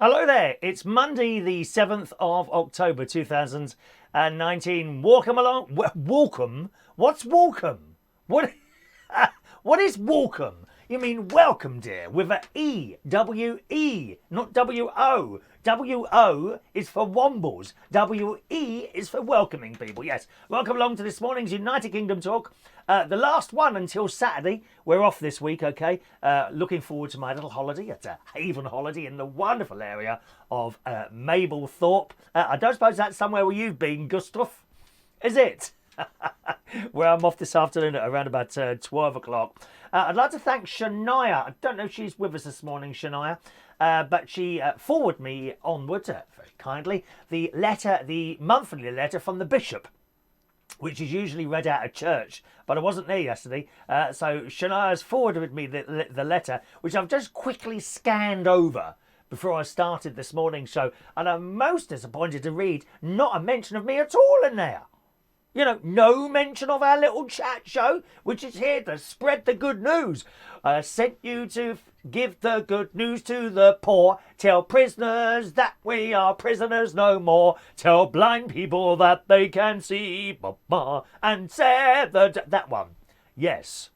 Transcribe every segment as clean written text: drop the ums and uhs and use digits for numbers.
Hello there, it's Monday the 7th of October 2019. Welcome along. Welcome? What's welcome? What is welcome? You mean welcome, dear, with a E, W-E, not W-O. W-O is for wombles. W-E is for welcoming people. Yes, welcome along to this morning's United Kingdom talk. The last one until Saturday. We're off this week, okay? Looking forward to my little holiday. It's a haven holiday in the wonderful area of Mablethorpe. I don't suppose that's somewhere where you've been, Gustav, is it? Where I'm off this afternoon at around about 12 o'clock. I'd like to thank Shania. I don't know if she's with us this morning, Shania, but she forwarded me onward, very kindly, the monthly letter from the bishop, which is usually read out of church, but I wasn't there yesterday. So Shania's forwarded me the letter, which I've just quickly scanned over before I started this morning's show, and I'm most disappointed to read not a mention of me at all in there. You know, no mention of our little chat show, which is here to spread the good news. I sent you to give the good news to the poor. Tell prisoners that we are prisoners no more. Tell blind people that they can see. And say that one. Yes.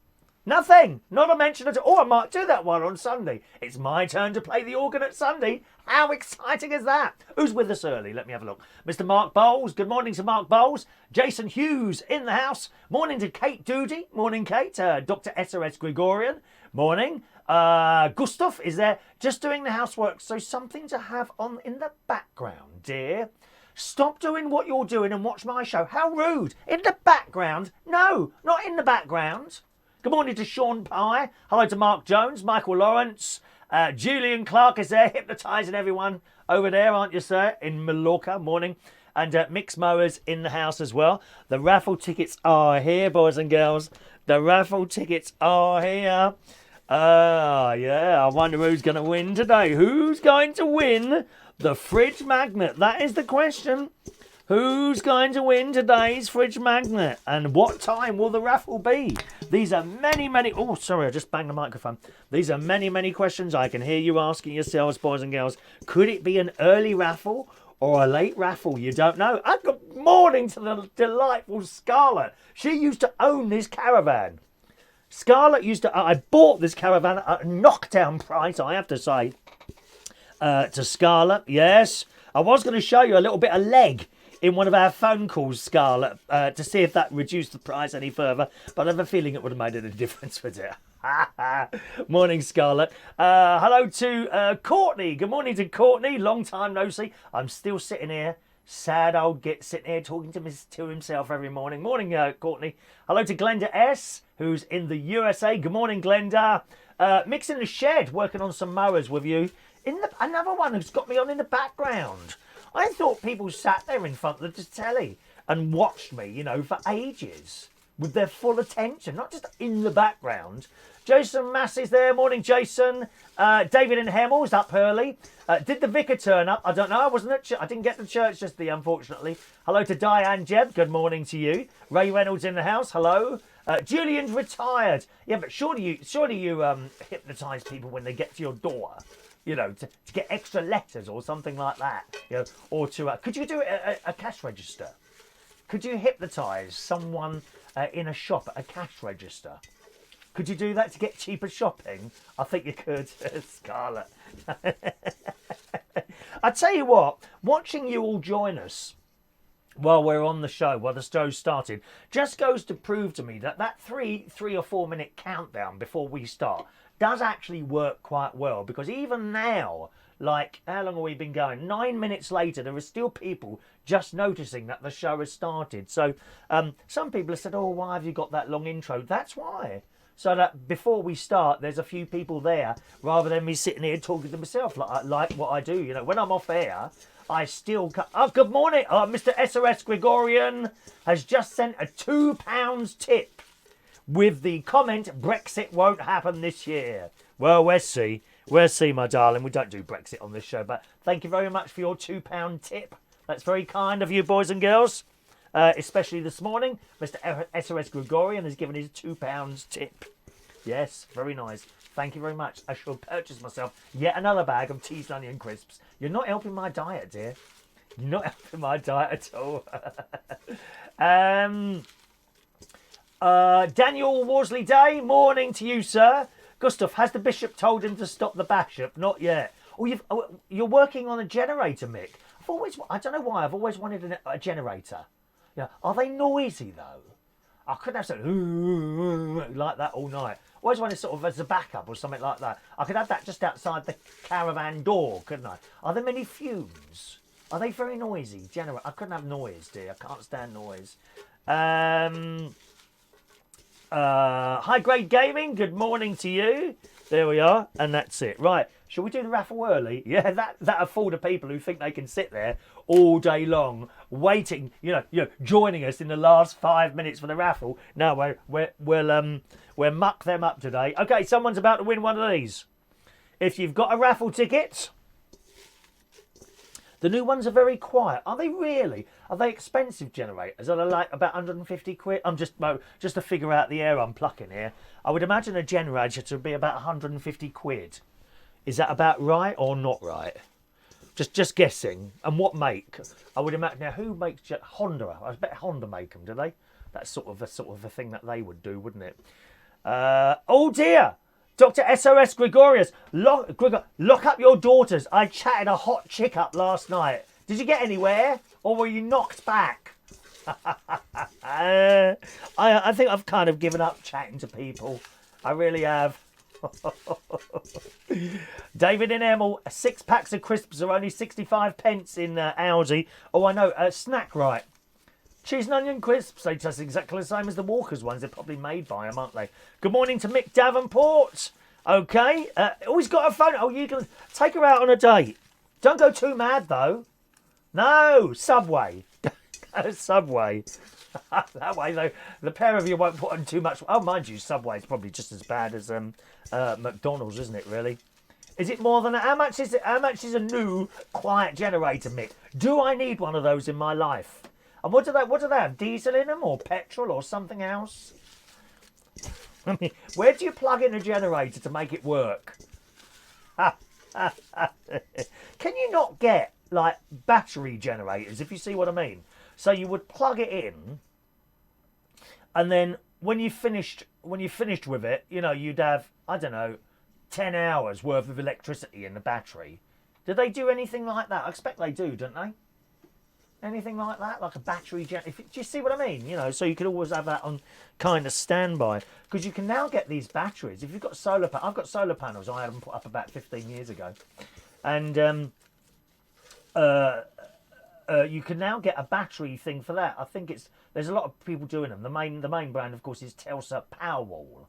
Nothing. Not a mention at all. I might do that one on Sunday. It's my turn to play the organ at Sunday. How exciting is that? Who's with us early? Let me have a look. Mr. Mark Bowles. Good morning to Mark Bowles. Jason Hughes in the house. Morning to Kate Doody. Morning, Kate. Dr. SOS Gregorian. Morning. Gustav is there just doing the housework. So something to have on in the background, dear. Stop doing what you're doing and watch my show. How rude. In the background? No, not in the background. Good morning to Sean Pye. Hello to Mark Jones, Michael Lawrence. Julian Clark is there, hypnotising everyone over there, aren't you, sir? In Mallorca, morning. And Mix Mowers in the house as well. The raffle tickets are here, boys and girls. The raffle tickets are here. Yeah, I wonder who's going to win today. Who's going to win the fridge magnet? That is the question. Who's going to win today's fridge magnet? And what time will the raffle be? These are many... Oh, sorry, I just banged the microphone. These are many questions I can hear you asking yourselves, boys and girls. Could it be an early raffle or a late raffle? You don't know. Good morning to the delightful Scarlett. She used to own this caravan. Scarlett used to... I bought this caravan at a knockdown price, I have to say, to Scarlett. Yes, I was going to show you a little bit of leg in one of our phone calls, Scarlett, to see if that reduced the price any further, but I have a feeling it would have made any difference with it. Morning, Scarlett. Hello to Courtney. Good morning to Courtney. Long time no see. I'm still sitting here, sad old git, sitting here talking to himself every morning. Morning, Courtney. Hello to Glenda S, who's in the USA. Good morning, Glenda. Mix in the shed, working on some mowers with you. Another one who's got me on in the background. I thought people sat there in front of the telly and watched me, you know, for ages with their full attention, not just in the background. Jason Massey's there. Morning, Jason. David in Hemmel's up early. Did the vicar turn up? I don't know. I wasn't at I didn't get to church yesterday, unfortunately. Hello to Diane Jeb. Good morning to you. Ray Reynolds in the house. Hello. Julian's retired. Yeah, but surely you hypnotise people when they get to your door. You know, to get extra letters or something like that. You know, or to could you do it at a cash register? Could you hypnotise someone in a shop at a cash register? Could you do that to get cheaper shopping? I think you could, Scarlett. I tell you what, watching you all join us while we're on the show, while the show's started, just goes to prove to me that 3 or 4 minute countdown before we start does actually work quite well, because even now, like, how long have we been going? 9 minutes later, there are still people just noticing that the show has started. So some people have said, oh, why have you got that long intro? That's why. So that before we start, there's a few people there, rather than me sitting here talking to myself like what I do. You know, when I'm off air, I still... Oh, good morning. Mr. SOS Gregorian has just sent a £2 tip with the comment, Brexit won't happen this year. Well, we'll see. We'll see, my darling. We don't do Brexit on this show, but thank you very much for your £2 tip. That's very kind of you, boys and girls. Especially this morning, Mr. SOS Gregorian has given his £2 tip. Yes, very nice. Thank you very much. I shall purchase myself yet another bag of cheese and onion crisps. You're not helping my diet, dear. You're not helping my diet at all. Daniel Worsley Day, morning to you, sir. Gustav, has the bishop told him to stop the bishop? Not yet. You're working on a generator, Mick. I don't know why, I've always wanted a generator. Yeah, are they noisy though? I couldn't have something like that all night. Always wanted sort of as a backup or something like that. I could have that just outside the caravan door, couldn't I? Are there many fumes? Are they very noisy? I couldn't have noise, dear. I can't stand noise. High Grade Gaming, good morning to you. There we are, and that's it. Right, shall we do the raffle early? Yeah, that'll fool the people who think they can sit there all day long waiting, joining us in the last 5 minutes for the raffle. No, we'll muck them up today. Okay, someone's about to win one of these. If you've got a raffle ticket, the new ones are very quiet. Are they really? Are they expensive generators? Are they like about 150 quid? I'm just to figure out the air I'm plucking here. I would imagine a generator to be about 150 quid. Is that about right or not right? Just guessing. And what make? I would imagine. Now, who makes Honda? I bet Honda make them, do they? That's sort of a thing that they would do, wouldn't it? Oh dear! Dr. SOS Gregorius, lock up your daughters. I chatted a hot chick up last night. Did you get anywhere? Or were you knocked back? I think I've kind of given up chatting to people. I really have. David in Emil, 6 packs of crisps are only 65 pence in Aldi. Oh, I know. Snack right. Cheese and onion crisps, they taste exactly the same as the Walker's ones. They're probably made by them, aren't they? Good morning to Mick Davenport. Okay. Always got a phone. Oh, you can take her out on a date. Don't go too mad, though. No, Subway. Subway. That way, though, the pair of you won't put on too much. Oh, mind you, Subway's probably just as bad as McDonald's, isn't it, really? Is it more than that? How much is a new quiet generator, Mick? Do I need one of those in my life? And what do they have? Diesel in them or petrol or something else? I mean, where do you plug in a generator to make it work? Can you not get like battery generators, if you see what I mean? So you would plug it in, and then when you finished with it, you'd have, I don't know, 10 hours worth of electricity in the battery. Do they do anything like that? I expect they do, don't they? Anything like that, like a battery generator. Do you see what I mean? So you could always have that on kind of standby, because you can now get these batteries. If you've got solar panels, I've got solar panels. I had them put up about 15 years ago, and you can now get a battery thing for that. I think there's a lot of people doing them. The main brand, of course, is Telstra Powerwall.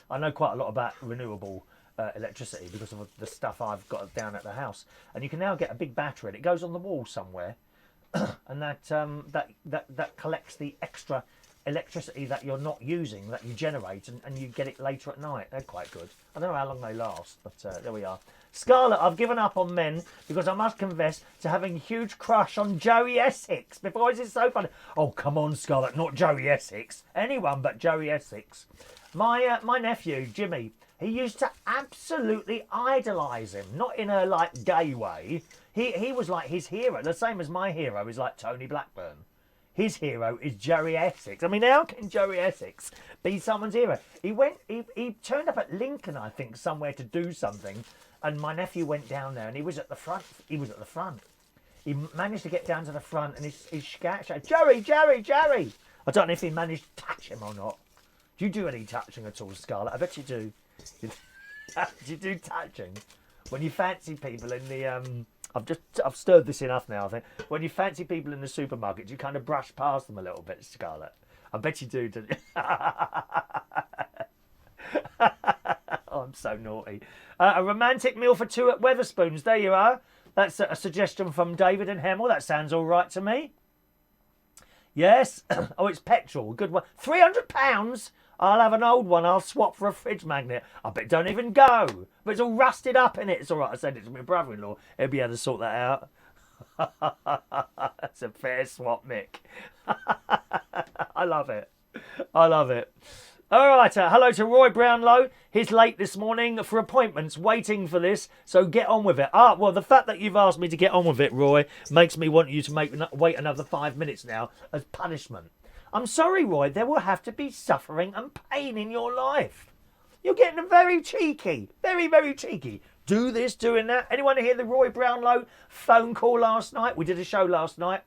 I know quite a lot about renewable electricity because of the stuff I've got down at the house. And you can now get a big battery, and it goes on the wall somewhere, and that collects the extra electricity that you're not using, that you generate, and you get it later at night. They're quite good. I don't know how long they last, but there we are. Scarlett, I've given up on men because I must confess to having a huge crush on Joey Essex. Before, is it so funny? Oh, come on, Scarlett, not Joey Essex. Anyone but Joey Essex. My nephew, Jimmy, he used to absolutely idolise him. Not in a, like, gay way. He was like his hero. The same as my hero is like Tony Blackburn. His hero is Joey Essex. I mean, how can Joey Essex be someone's hero? He turned up at Lincoln, I think, somewhere to do something, and my nephew went down there, and he was at the front. He managed to get down to the front, and his scout shouted, Jerry! I don't know if he managed to touch him or not. Do you do any touching at all, Scarlett? I bet you do. Do you do touching? When you fancy people in the... I've stirred this enough now, I think. When you fancy people in the supermarket, you kind of brush past them a little bit, Scarlett. I bet you do, don't you? Oh, I'm so naughty. A romantic meal for two at Weatherspoons. There you are. That's a suggestion from David and Hemel. That sounds all right to me. Yes. Oh, it's petrol. Good one. £300? I'll have an old one. I'll swap for a fridge magnet. I bet it don't even go. But it's all rusted up in it. It's all right. I sent it to my brother-in-law. He'll be able to sort that out. That's a fair swap, Mick. I love it. All right, hello to Roy Brownlow. He's late this morning for appointments, waiting for this, so get on with it. Well, the fact that you've asked me to get on with it, Roy, makes me want you to wait another 5 minutes now as punishment. I'm sorry, Roy, there will have to be suffering and pain in your life. You're getting very cheeky, very, very cheeky. Do this, doing that. Anyone hear the Roy Brownlow phone call last night? We did a show last night.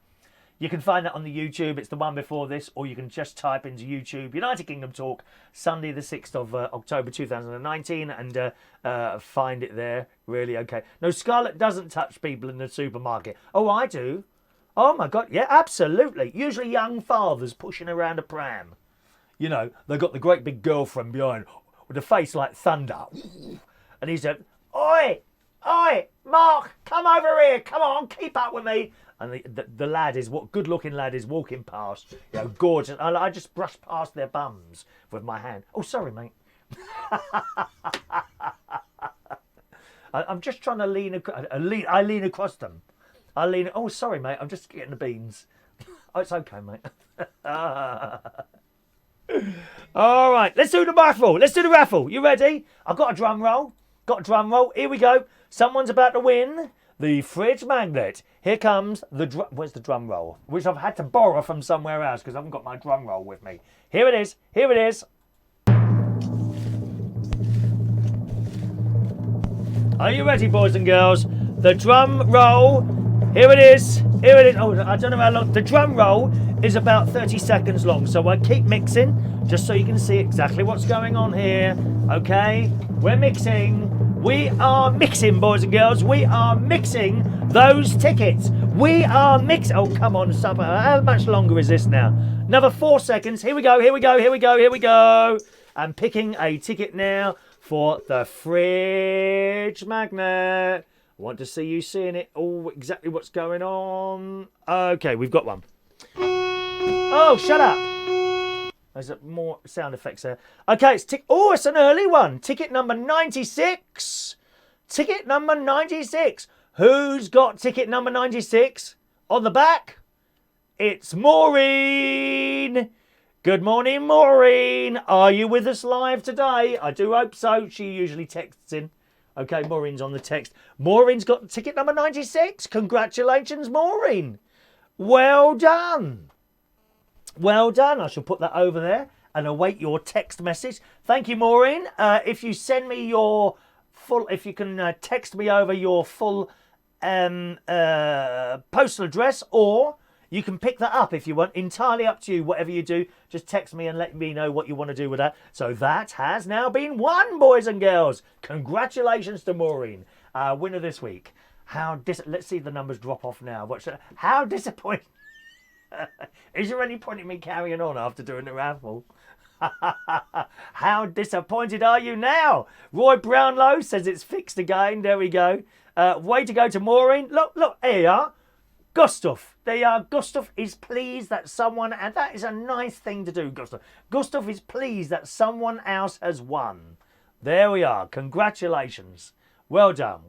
You can find that on the YouTube. It's the one before this, or you can just type into YouTube United Kingdom Talk, Sunday the 6th of October 2019, and find it there. Really, okay. No, Scarlett doesn't touch people in the supermarket. Oh, I do. Oh, my God. Yeah, absolutely. Usually young fathers pushing around a pram. You know, they've got the great big girlfriend behind with a face like thunder. And he said, Oi, Mark, come over here. Come on, keep up with me. And the lad is, what good-looking lad is walking past, you know, gorgeous. I just brushed past their bums with my hand. Oh, sorry, mate. I'm just trying to lean. I lean across them. Oh, sorry, mate. I'm just getting the beans. Oh, it's okay, mate. All right, let's do the raffle. Let's do the raffle. You ready? I've got a drum roll. Here we go. Someone's about to win the fridge magnet. Here comes the drum. Where's the drum roll? Which I've had to borrow from somewhere else because I haven't got my drum roll with me. Here it is. Are you ready, boys and girls? The drum roll. Here it is. Oh, I don't know how long. The drum roll is about 30 seconds long. So I keep mixing just so you can see exactly what's going on here. Okay? We're mixing. We are mixing, boys and girls. We are mixing those tickets. We are mixing. Oh, come on, supper. How much longer is this now? Another 4 seconds. Here we go. I'm picking a ticket now for the fridge magnet. I want to see you seeing it all exactly what's going on. Okay, we've got one. Oh, shut up. There's more sound effects there. Okay, it's an early one. Ticket number 96. Ticket number 96. Who's got ticket number 96? On the back, it's Maureen. Good morning, Maureen. Are you with us live today? I do hope so. She usually texts in. Okay, Maureen's on the text. Maureen's got ticket number 96. Congratulations, Maureen. Well done. Well done. I shall put that over there and await your text message. Thank you, Maureen. If you send me your full, if you can text me over your full postal address, or you can pick that up if you want. Entirely up to you. Whatever you do, just text me and let me know what you want to do with that. So that has now been won, boys and girls. Congratulations to Maureen, winner this week. Let's see the numbers drop off now. How disappointing. Is there any point in me carrying on after doing the raffle? How disappointed are you now? Roy Brownlow says it's fixed again. There we go. Way to go to Maureen. Look, here you are. Gustav. There you are. Gustav is pleased that someone, and that is a nice thing to do, Gustav. Gustav is pleased that someone else has won. There we are. Congratulations. Well done.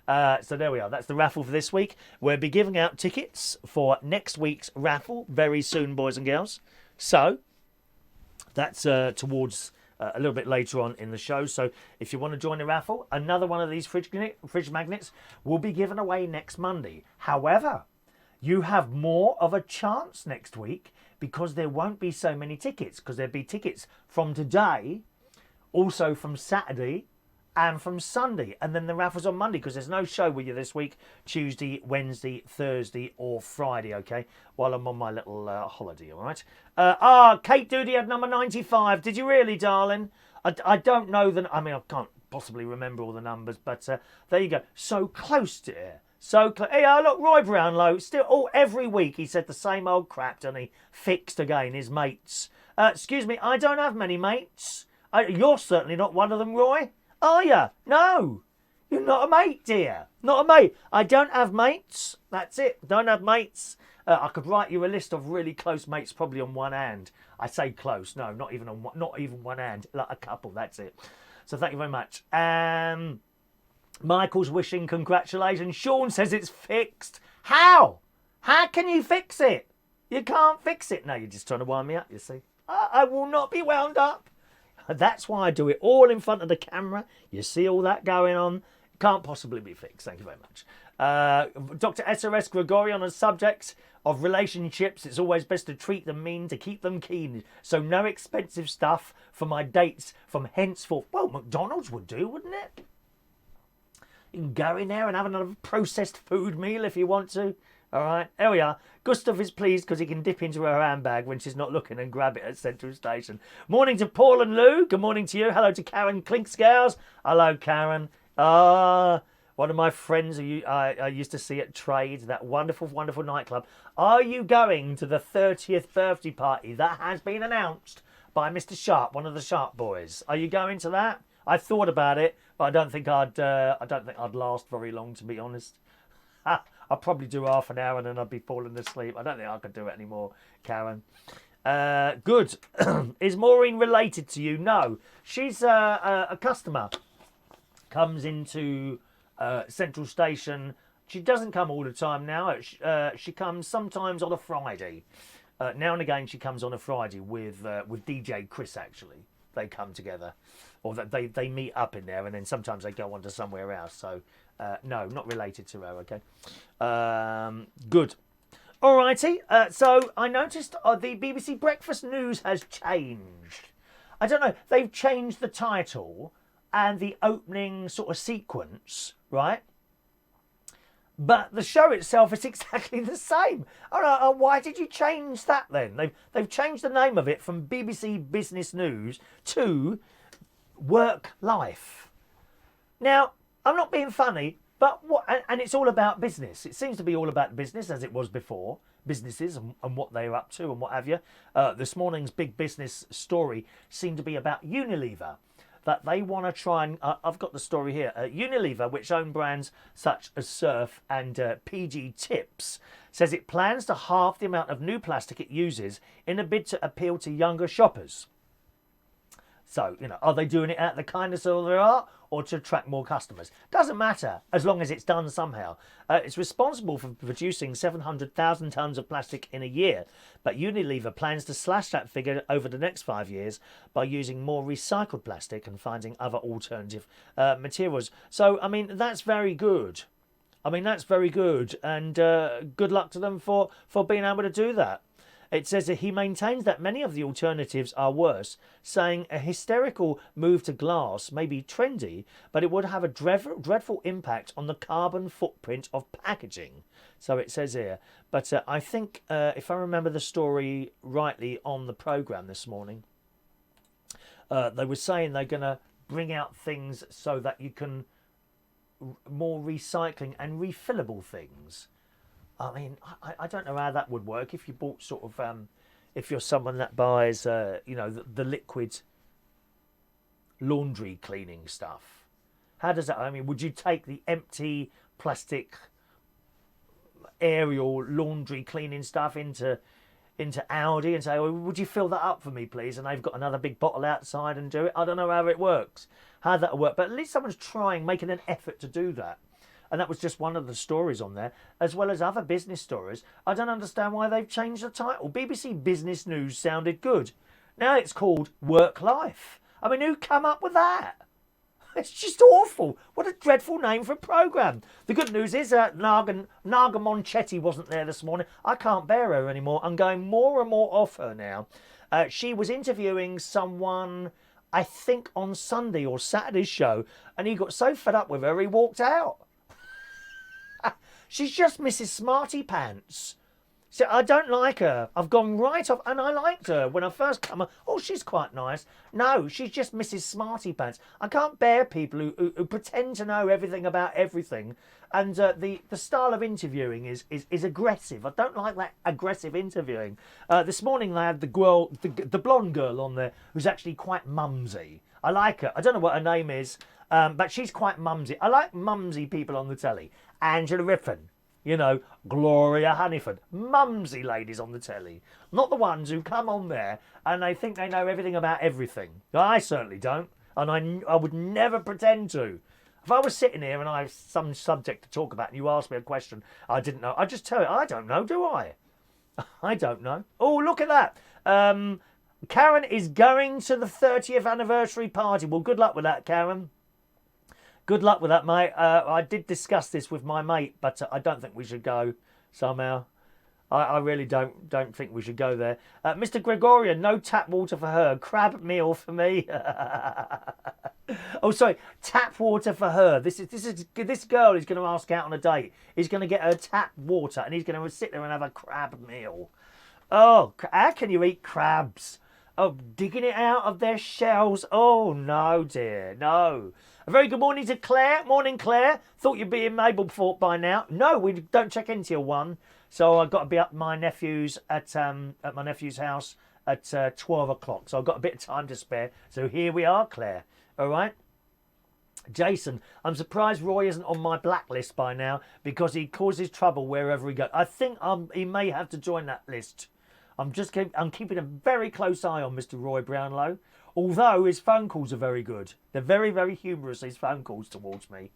So there we are. That's the raffle for this week. We'll be giving out tickets for next week's raffle very soon, boys and girls. So that's towards a little bit later on in the show. So if you want to join the raffle, another one of these fridge magnets will be given away next Monday. However, you have more of a chance next week because there won't be so many tickets, because there'll be tickets from today, also from Saturday, and from Sunday, and then the raffle's on Monday because there's no show with you this week, Tuesday, Wednesday, Thursday or Friday, okay, while I'm on my little holiday, all right? Kate Doody had number 95. Did you really, darling? I don't know I can't possibly remember all the numbers, but there you go. So close to it. So close. Hey, look, Roy Brownlow, still, every week he said the same old crap, and he fixed again, his mates. Excuse me, I don't have many mates. You're certainly not one of them, Roy. Are you? No. You're not a mate, dear. Not a mate. I don't have mates. That's it. Don't have mates. I could write you a list of really close mates, probably on one hand. I say close. No, not even one hand. Like a couple. That's it. So thank you very much. Michael's wishing congratulations. Sean says it's fixed. How? How can you fix it? You can't fix it. No, you're just trying to wind me up, you see. I will not be wound up. That's why I do it all in front of the camera. You see all that going on. Can't possibly be fixed. Thank you very much. Dr. SRS Gregorian on subjects of relationships. It's always best to treat them mean to keep them keen. So no expensive stuff for my dates from henceforth. Well, McDonald's would do, wouldn't it? You can go in there and have another processed food meal if you want to. All right, there we are. Gustav is pleased because he can dip into her handbag when she's not looking and grab it at Central Station. Morning to Paul and Lou. Good morning to you. Hello to Karen Klinkscows. Hello, Karen. One of my friends who I used to see at Trade, that wonderful, wonderful nightclub. Are you going to the 30th birthday party that has been announced by Mr. Sharp, one of the Sharp boys? Are you going to that? I thought about it, but I don't think I'd last very long, to be honest. I'll probably do half an hour and then I'd be falling asleep. I don't think I could do it anymore, Karen. Good. Is Maureen related to you? No. She's a customer. Comes into Central Station. She doesn't come all the time now. She comes sometimes on a Friday. Now and again she comes on a Friday with DJ Chris, actually. They come together. Or they meet up in there and then sometimes they go on to somewhere else. So, no, not related to her, okay? Good. Alrighty. So, I noticed the BBC Breakfast News has changed. I don't know. They've changed the title and the opening sort of sequence, right? But the show itself is exactly the same. I don't know, why did you change that then? They've changed the name of it from BBC Business News to Work Life. Now, I'm not being funny, but and it's all about business. It seems to be all about business as it was before, businesses and what they're up to and what have you. This morning's big business story seemed to be about Unilever. That they want to try and... I've got the story here. Unilever, which own brands such as Surf and PG Tips, says it plans to halve the amount of new plastic it uses in a bid to appeal to younger shoppers. So, are they doing it out of the kindness of their heart or to attract more customers? Doesn't matter, as long as it's done somehow. It's responsible for producing 700,000 tonnes of plastic in a year, but Unilever plans to slash that figure over the next 5 years by using more recycled plastic and finding other alternative materials. So, I mean, that's very good. And good luck to them for being able to do that. It says that he maintains that many of the alternatives are worse, saying a hysterical move to glass may be trendy, but it would have a dreadful impact on the carbon footprint of packaging. So it says here. But I think, if I remember the story rightly on the programme this morning, they were saying they're going to bring out things so that you can more recycling and refillable things. I mean, I don't know how that would work if you bought sort of, if you're someone that buys, the liquid laundry cleaning stuff. How does that, I mean, would you take the empty plastic aerial laundry cleaning stuff into Aldi and say, oh, would you fill that up for me, please? And they've got another big bottle outside and do it. I don't know how it works, how that will work. But at least someone's making an effort to do that. And that was just one of the stories on there, as well as other business stories. I don't understand why they've changed the title. BBC Business News sounded good. Now it's called Work Life. I mean, who come up with that? It's just awful. What a dreadful name for a programme. The good news is that Naga Monchetti wasn't there this morning. I can't bear her anymore. I'm going more and more off her now. She was interviewing someone, I think, on Sunday or Saturday's show, and he got so fed up with her, he walked out. She's just Mrs. Smarty Pants. So I don't like her. I've gone right off, and I liked her when I first come on. Oh, she's quite nice. No, she's just Mrs. Smarty Pants. I can't bear people who pretend to know everything about everything. And the style of interviewing is aggressive. I don't like that aggressive interviewing. This morning they had the blonde girl on there who's actually quite mumsy. I like her. I don't know what her name is, but she's quite mumsy. I like mumsy people on the telly. Angela Rippon, Gloria Honeyford, mumsy ladies on the telly. Not the ones who come on there and they think they know everything about everything. I certainly don't, and I would never pretend to. If I was sitting here and I have some subject to talk about and you asked me a question I didn't know, I'd just tell you, I don't know, do I? I don't know. Oh, look at that. Karen is going to the 30th anniversary party. Well, good luck with that, Karen. Good luck with that, mate. I did discuss this with my mate, but I don't think we should go somehow. I really don't think we should go there. Mr. Gregorian, no tap water for her. Crab meal for me. Oh, sorry, tap water for her. This girl is going to ask out on a date. He's going to get her tap water, and he's going to sit there and have a crab meal. Oh, how can you eat crabs? Oh, digging it out of their shells. Oh, no, dear, no. A very good morning to Claire. Morning, Claire. Thought you'd be in Mablethorpe by now. No, we don't check in till 1. So I've got to be up my nephew's at my nephew's house at 12 o'clock. So I've got a bit of time to spare. So here we are, Claire. All right. Jason, I'm surprised Roy isn't on my blacklist by now because he causes trouble wherever he goes. I think he may have to join that list. I'm keeping a very close eye on Mr. Roy Brownlow, although his phone calls are very good. They're very, very humorous, his phone calls towards me.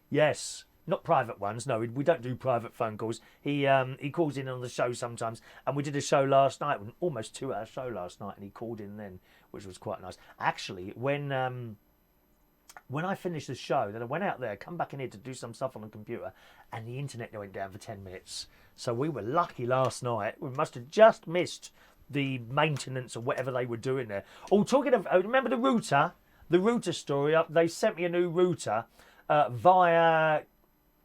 Yes, not private ones. No, we don't do private phone calls. He calls in on the show sometimes, and we did a show last night, almost 2-hour show last night, and he called in then, which was quite nice. Actually, when I finished the show, then I went out there, come back in here to do some stuff on the computer, and the internet went down for 10 minutes. So we were lucky last night. We must have just missed the maintenance or whatever they were doing there. Oh, talking of, remember the router story? They sent me a new router via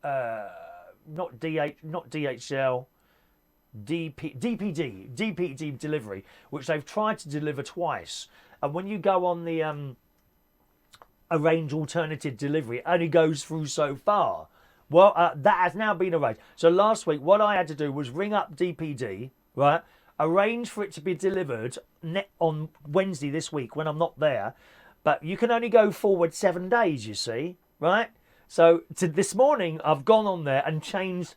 not DHL, DPD delivery, which they've tried to deliver twice. And when you go on the arrange alternative delivery, it only goes through so far. Well, that has now been arranged. So last week, what I had to do was ring up DPD, right? Arrange for it to be delivered on Wednesday this week when I'm not there. But you can only go forward 7 days, you see, right? So this morning, I've gone on there and changed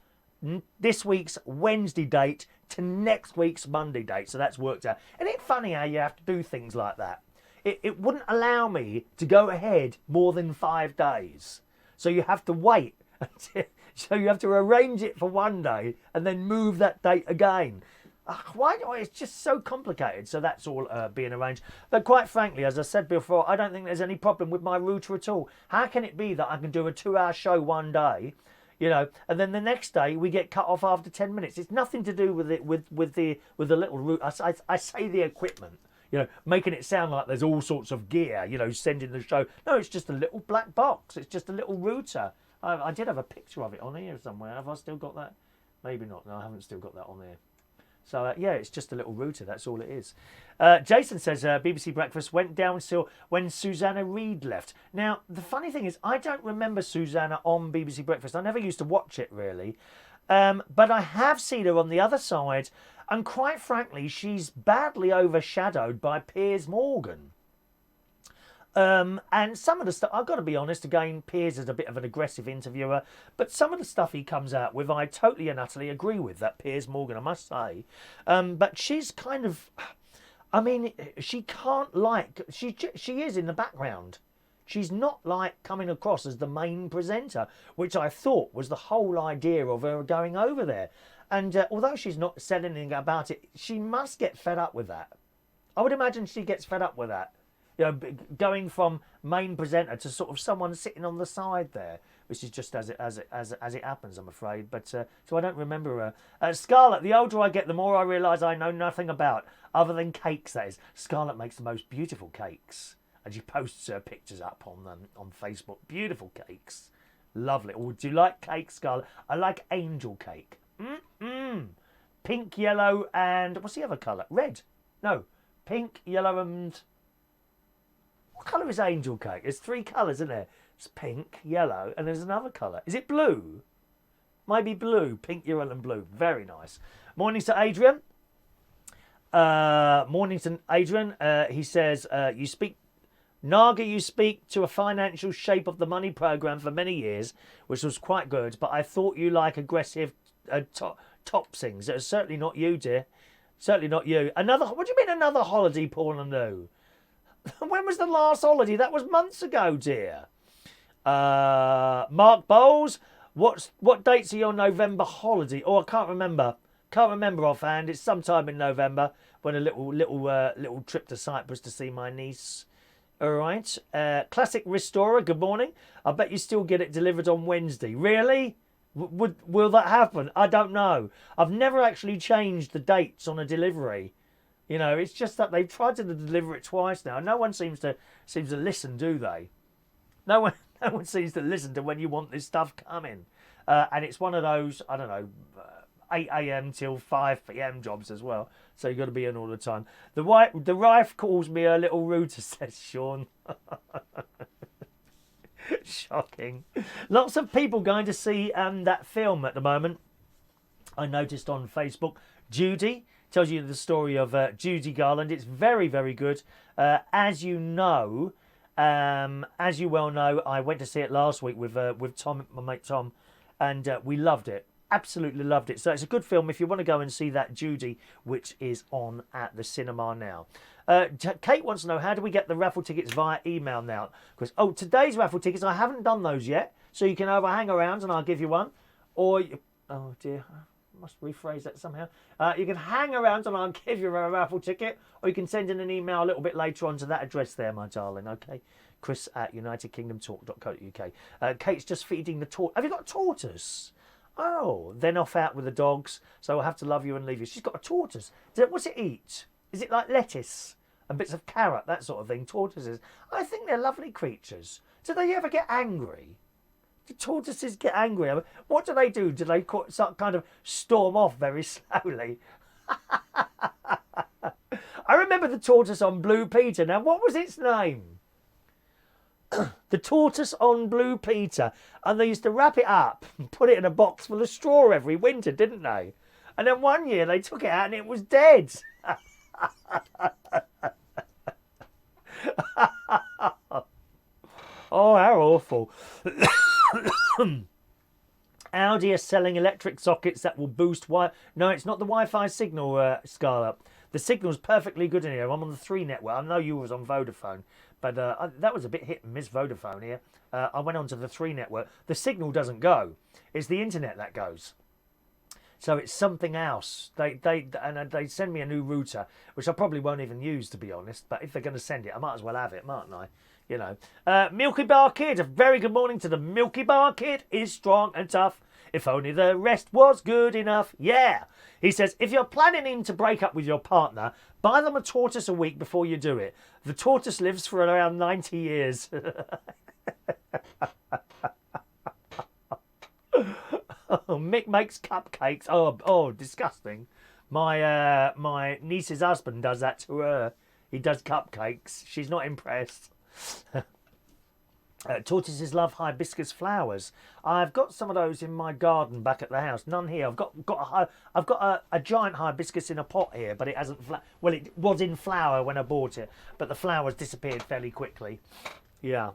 this week's Wednesday date to next week's Monday date. So that's worked out. Isn't it funny how you have to do things like that? It wouldn't allow me to go ahead more than 5 days. So you have to wait. So you have to arrange it for one day and then move that date again. It's just so complicated. So that's all being arranged. But quite frankly, as I said before, I don't think there's any problem with my router at all. How can it be that I can do a 2-hour show one day, you know, and then the next day we get cut off after 10 minutes? It's nothing to do with it with the little router. I say the equipment. You know, making it sound like there's all sorts of gear, you know, sending the show. No, it's just a little black box. It's just a little router. I did have a picture of it on here somewhere. Have I still got that? Maybe not. No, I haven't still got that on there. So, yeah, it's just a little router. That's all it is. Jason says BBC Breakfast went down still when Susanna Reid left. Now, the funny thing is, I don't remember Susanna on BBC Breakfast. I never used to watch it, really. But I have seen her on the other side. And quite frankly, she's badly overshadowed by Piers Morgan. And some of the stuff, I've got to be honest, again, Piers is a bit of an aggressive interviewer, but some of the stuff he comes out with, I totally and utterly agree with, that Piers Morgan, I must say. But she's kind of, I mean, she can't she is in the background. She's not like coming across as the main presenter, which I thought was the whole idea of her going over there. And although she's not said anything about it, she must get fed up with that. I would imagine she gets fed up with that. You know, going from main presenter to sort of someone sitting on the side there, which is just as it happens, I'm afraid. But so I don't remember her. Scarlett, the older I get, the more I realise I know nothing about, other than cakes, that is. Scarlett makes the most beautiful cakes. And she posts her pictures up on Facebook. Beautiful cakes. Lovely. Oh, do you like cake, Scarlett? I like angel cake. Pink, yellow, and what's the other colour? Red. No. Pink, yellow, and what colour is angel cake? There's 3 colours, isn't there? It's pink, yellow, and there's another colour. Is it blue? Might be blue. Pink, yellow, and blue. Very nice. Morning to Adrian. Morning to Adrian. He says, Naga, you speak to a financial shape of the money programme for many years, which was quite good, but I thought you like aggressive top sings. It's certainly not you, dear. Certainly not you. What do you mean another holiday, Paul and Lou? When was the last holiday? That was months ago, dear. Mark Bowles, what dates are your November holiday? Oh, I can't remember. Can't remember offhand. It's sometime in November when a little trip to Cyprus to see my niece. All right. Classic Restorer, good morning. I bet you still get it delivered on Wednesday. Really? Will that happen? I don't know. I've never actually changed the dates on a delivery. You know, it's just that they've tried to deliver it twice now. No one seems to listen, do they? No one seems to listen to when you want this stuff coming. And it's one of those, I don't know, 8 a.m. till 5 p.m. jobs as well. So you've got to be in all the time. The wife calls me a little rooter, says Sean. Shocking. Lots of people going to see that film at the moment. I noticed on Facebook. Judy tells you the story of Judy Garland. It's very, very good. As you know, as you well know, I went to see it last week with Tom, my mate Tom, and we loved it. Absolutely loved it. So it's a good film if you want to go and see that Judy, which is on at the cinema now. Kate wants to know, how do we get the raffle tickets via email now? Because, today's raffle tickets, I haven't done those yet. So you can either hang around and I'll give you one. Or, oh dear, I must rephrase that somehow. You can hang around and I'll give you a raffle ticket. Or you can send in an email a little bit later on to that address there, my darling, okay? Chris at unitedkingdomtalk.co.uk. Kate's just feeding the tortoise. Have you got a tortoise? Oh, then off out with the dogs. So I'll have to love you and leave you. She's got a tortoise. What's it eat? Is it like lettuce and bits of carrot, that sort of thing? Tortoises. I think they're lovely creatures. Do they ever get angry? Do tortoises get angry? I mean, what do they do? Do they kind of storm off very slowly? I remember the tortoise on Blue Peter. Now, what was its name? The tortoise on Blue Peter, and they used to wrap it up and put it in a box full of straw every winter, didn't they? And then one year they took it out and it was dead. Oh, how awful. Audi are selling electric sockets that will boost No, it's not the Wi-Fi signal, Scarlett. The signal's perfectly good in here. I'm on the 3 network. I know you was on Vodafone. But that was a bit hit and miss Vodafone here. I went on to the 3 network. The signal doesn't go. It's the internet that goes. So it's something else. They send me a new router, which I probably won't even use, to be honest. But if they're going to send it, I might as well have it, mightn't I? You know. Milky Bar Kid, a very good morning to the Milky Bar Kid. Is strong and tough. If only the rest was good enough. Yeah. He says, if you're planning to break up with your partner, buy them a tortoise a week before you do it. The tortoise lives for around 90 years. Mick makes cupcakes. Oh, disgusting. My niece's husband does that to her. He does cupcakes. She's not impressed. Tortoises love hibiscus flowers. I've got some of those in my garden back at the house. None here. I've got a giant hibiscus in a pot here, but it hasn't. Well, it was in flower when I bought it, but the flowers disappeared fairly quickly. Yeah.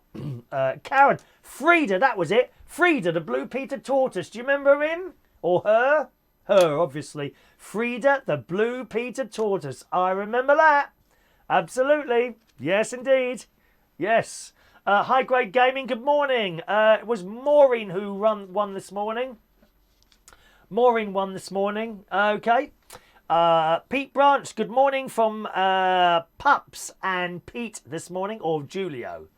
Karen, Frida, that was it. Frida, the Blue Peter tortoise. Do you remember him or her? Her, obviously. Frida, the Blue Peter tortoise. I remember that. Absolutely. Yes, indeed. Yes. High Grade Gaming, good morning. It was Maureen who won this morning. Maureen won this morning. Okay. Pete Branch, good morning from Pups and Pete this morning, or Julio.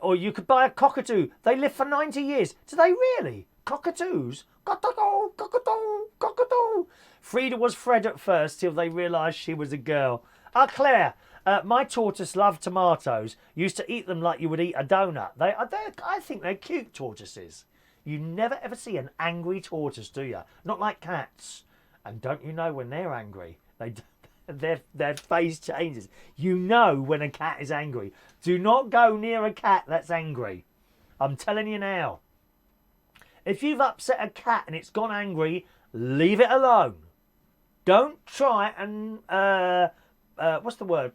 Or you could buy a cockatoo. They live for 90 years. Do they really? Cockatoos? Cockatoo, cockatoo, cockatoo. Frida was Fred at first till they realised she was a girl. Claire. My tortoise loved tomatoes. Used to eat them like you would eat a donut. I think they're cute tortoises. You never ever see an angry tortoise, do you? Not like cats. And don't you know when they're angry? Their face changes. You know when a cat is angry. Do not go near a cat that's angry. I'm telling you now. If you've upset a cat and it's gone angry, leave it alone. Don't try and what's the word?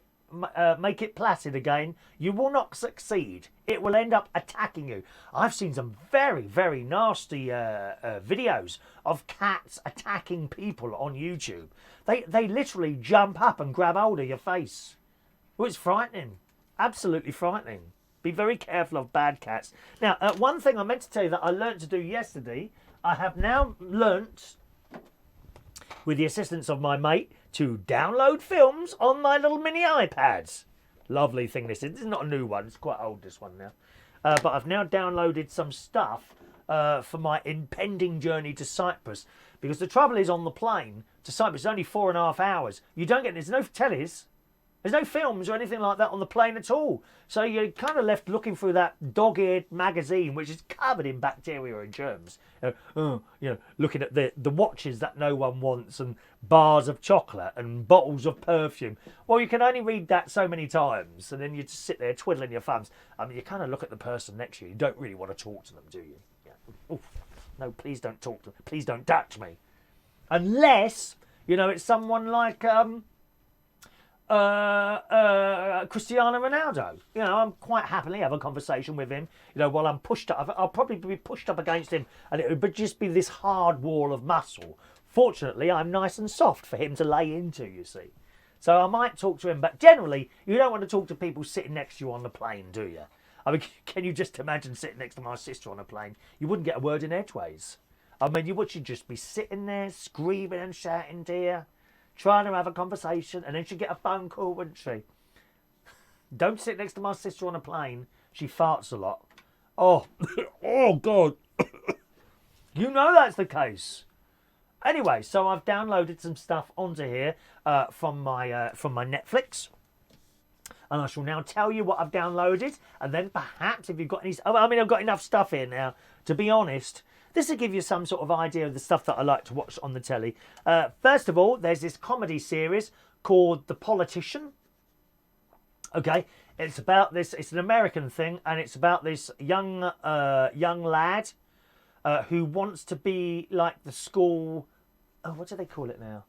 Make it placid again. You will not succeed. It will end up attacking you. I've seen some very, very nasty videos of cats attacking people on YouTube. They literally jump up and grab hold of your face. Oh, it's frightening. Absolutely frightening. Be very careful of bad cats. Now, one thing I meant to tell you that I learnt to do yesterday, I have now learnt with the assistance of my mate, to download films on my little mini iPads. Lovely thing this is. This is not a new one. It's quite old, this one now. But I've now downloaded some stuff for my impending journey to Cyprus. Because the trouble is, on the plane to Cyprus, it's only 4.5 hours. You don't get, there's no tellies. There's no films or anything like that on the plane at all. So you're kind of left looking through that dog-eared magazine, which is covered in bacteria and germs. Looking at the watches that no one wants and bars of chocolate and bottles of perfume. Well, you can only read that so many times, and then you just sit there twiddling your thumbs. I mean, you kind of look at the person next to you. You don't really want to talk to them, do you? Yeah. Oof. No, please don't talk to them. Please don't touch me. Unless, it's someone like... Cristiano Ronaldo. I'm quite happily have a conversation with him. While I'm pushed up, I'll probably be pushed up against him, and it would just be this hard wall of muscle. Fortunately, I'm nice and soft for him to lay into, you see. So I might talk to him, but generally, you don't want to talk to people sitting next to you on the plane, do you? I mean, can you just imagine sitting next to my sister on a plane? You wouldn't get a word in edgeways. I mean, she'd just be sitting there screaming and shouting to you, trying to have a conversation, and then she'd get a phone call, wouldn't she? Don't sit next to my sister on a plane. She farts a lot. Oh, oh God. You know that's the case. Anyway, so I've downloaded some stuff onto here from my Netflix. And I shall now tell you what I've downloaded. And then perhaps if you've got any... I've got enough stuff here now, to be honest. This will give you some sort of idea of the stuff that I like to watch on the telly. First of all, there's this comedy series called The Politician. Okay, it's about this. It's an American thing, and it's about this young lad who wants to be like the school. Oh, what do they call it now?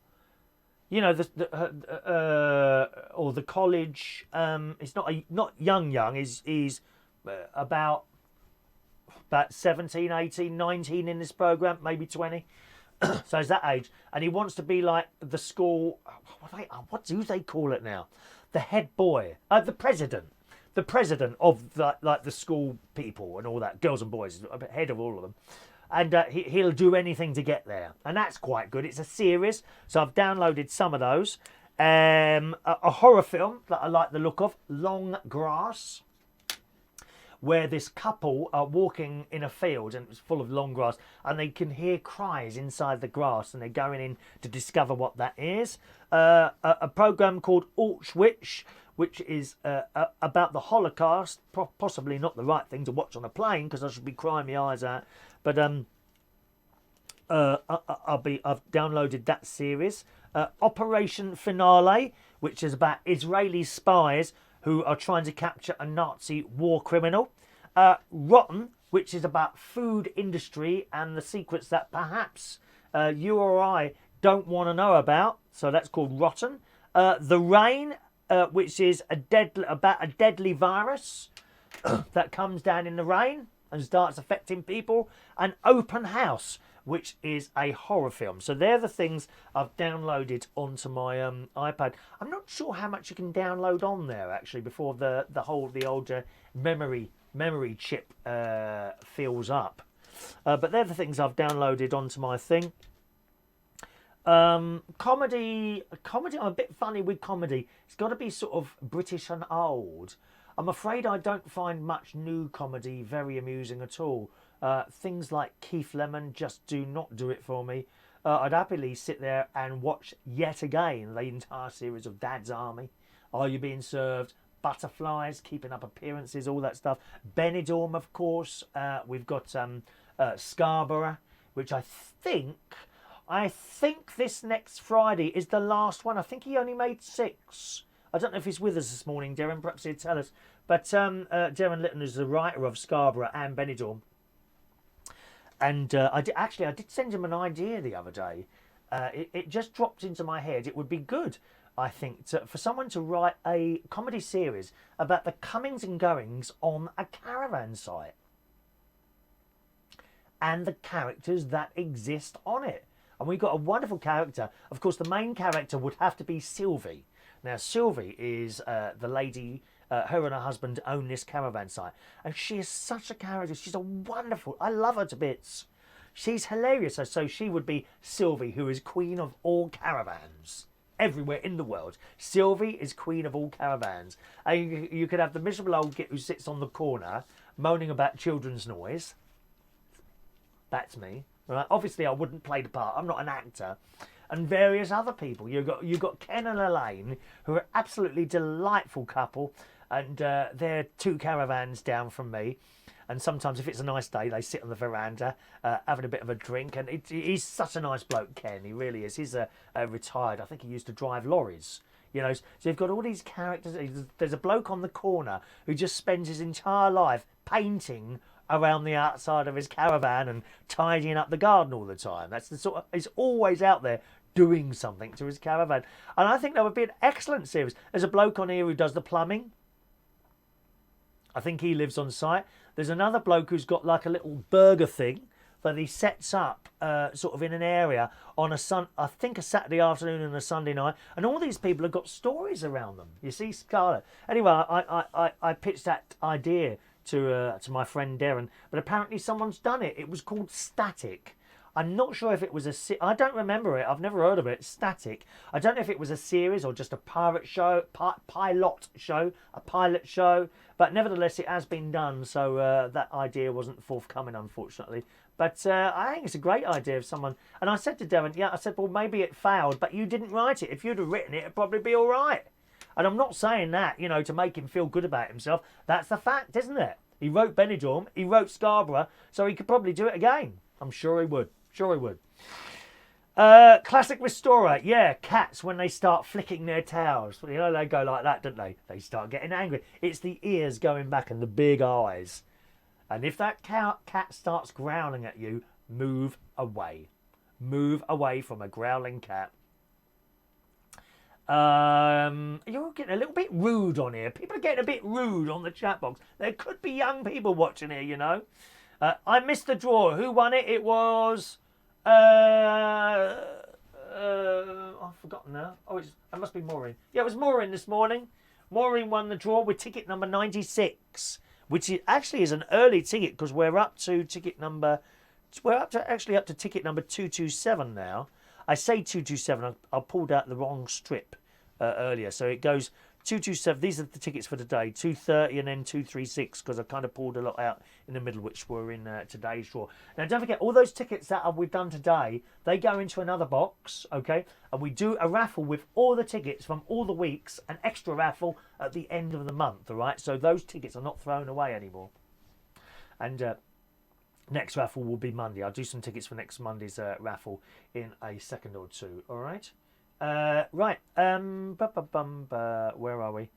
Or the college. It's not young. He's about 17, 18, 19 in this programme, maybe 20. So he's that age. And he wants to be like the school... What do they call it now? The head boy. The president. The president of the school people and all that. Girls and boys. Head of all of them. And he'll do anything to get there. And that's quite good. It's a series. So I've downloaded some of those. A horror film that I like the look of. Long Grass, where this couple are walking in a field and it's full of long grass, and they can hear cries inside the grass, and they're going in to discover what that is. A program called Auschwitz, which is about the Holocaust. Possibly not the right thing to watch on a plane, because I should be crying my eyes out. But I've downloaded that series. Operation Finale, which is about Israeli spies who are trying to capture a Nazi war criminal. Rotten, which is about food industry and the secrets that perhaps you or I don't want to know about. So that's called Rotten. The Rain, which is about a deadly virus that comes down in the rain and starts affecting people. And Open House, which is a horror film. So they're the things I've downloaded onto my iPad. I'm not sure how much you can download on there actually before the old memory chip fills up. But they're the things I've downloaded onto my thing. Comedy. I'm a bit funny with comedy. It's got to be sort of British and old. I'm afraid I don't find much new comedy very amusing at all. Things like Keith Lemon just do not do it for me. I'd happily sit there and watch yet again the entire series of Dad's Army, Are You Being Served, Butterflies, Keeping Up Appearances, all that stuff. Benidorm, of course. We've got Scarborough, which I think this next Friday is the last one. I think he only made 6. I don't know if he's with us this morning, Darren. Perhaps he'll tell us. But Darren Litton is the writer of Scarborough and Benidorm. And I did send him an idea the other day. It just dropped into my head. It would be good, I think, for someone to write a comedy series about the comings and goings on a caravan site and the characters that exist on it. And we've got a wonderful character. Of course, the main character would have to be Sylvie. Now, Sylvie is the lady... her and her husband own this caravan site. And she is such a character. She's a wonderful... I love her to bits. She's hilarious. So she would be Sylvie, who is queen of all caravans everywhere in the world. Sylvie is queen of all caravans. And you could have the miserable old git who sits on the corner moaning about children's noise. That's me. Right? Obviously, I wouldn't play the part. I'm not an actor. And various other people. You've got Ken and Elaine, who are absolutely delightful couple, and they're 2 caravans down from me. And sometimes, if it's a nice day, they sit on the veranda having a bit of a drink. And he's such a nice bloke, Ken. He really is. He's retired. I think he used to drive lorries. You know, so you've got all these characters. There's a bloke on the corner who just spends his entire life painting around the outside of his caravan and tidying up the garden all the time. That's the sort of, he's always out there doing something to his caravan. And I think that would be an excellent series. There's a bloke on here who does the plumbing. I think he lives on site. There's another bloke who's got like a little burger thing that he sets up sort of in an area on I think a Saturday afternoon and a Sunday night. And all these people have got stories around them. You see, Scarlett. Anyway, I pitched that idea to my friend Darren, but apparently someone's done it. It was called Static. I'm not sure if it was I don't remember it. I've never heard of it. Static. I don't know if it was a series or just a pilot show, a pilot show. But nevertheless, it has been done. So that idea wasn't forthcoming, unfortunately. But I think it's a great idea of someone. And I said to Darren, I said, well, maybe it failed, but you didn't write it. If you'd have written it, it'd probably be all right. And I'm not saying that, to make him feel good about himself. That's the fact, isn't it? He wrote Benidorm, he wrote Scarborough, so he could probably do it again. I'm sure he would. Classic Restorer. Yeah, cats, when they start flicking their tails. They go like that, don't they? They start getting angry. It's the ears going back and the big eyes. And if that cat starts growling at you, move away. Move away from a growling cat. You're getting a little bit rude on here. People are getting a bit rude on the chat box. There could be young people watching here, I missed the draw. Who won it? It was... I've forgotten now. It must be Maureen. Yeah, it was Maureen this morning. Maureen won the draw with ticket number 96, which actually is an early ticket because we're up to ticket number 227 now. I say 227. I pulled out the wrong strip earlier, so it goes 227. These are the tickets for today. 230 and then 236 because I kind of pulled a lot out in the middle, which were in today's draw. Now, don't forget, all those tickets that we've done today, they go into another box, okay? And we do a raffle with all the tickets from all the weeks, an extra raffle at the end of the month, all right? So those tickets are not thrown away anymore. And next raffle will be Monday. I'll do some tickets for next Monday's raffle in a second or two, all right? Right. Where are we?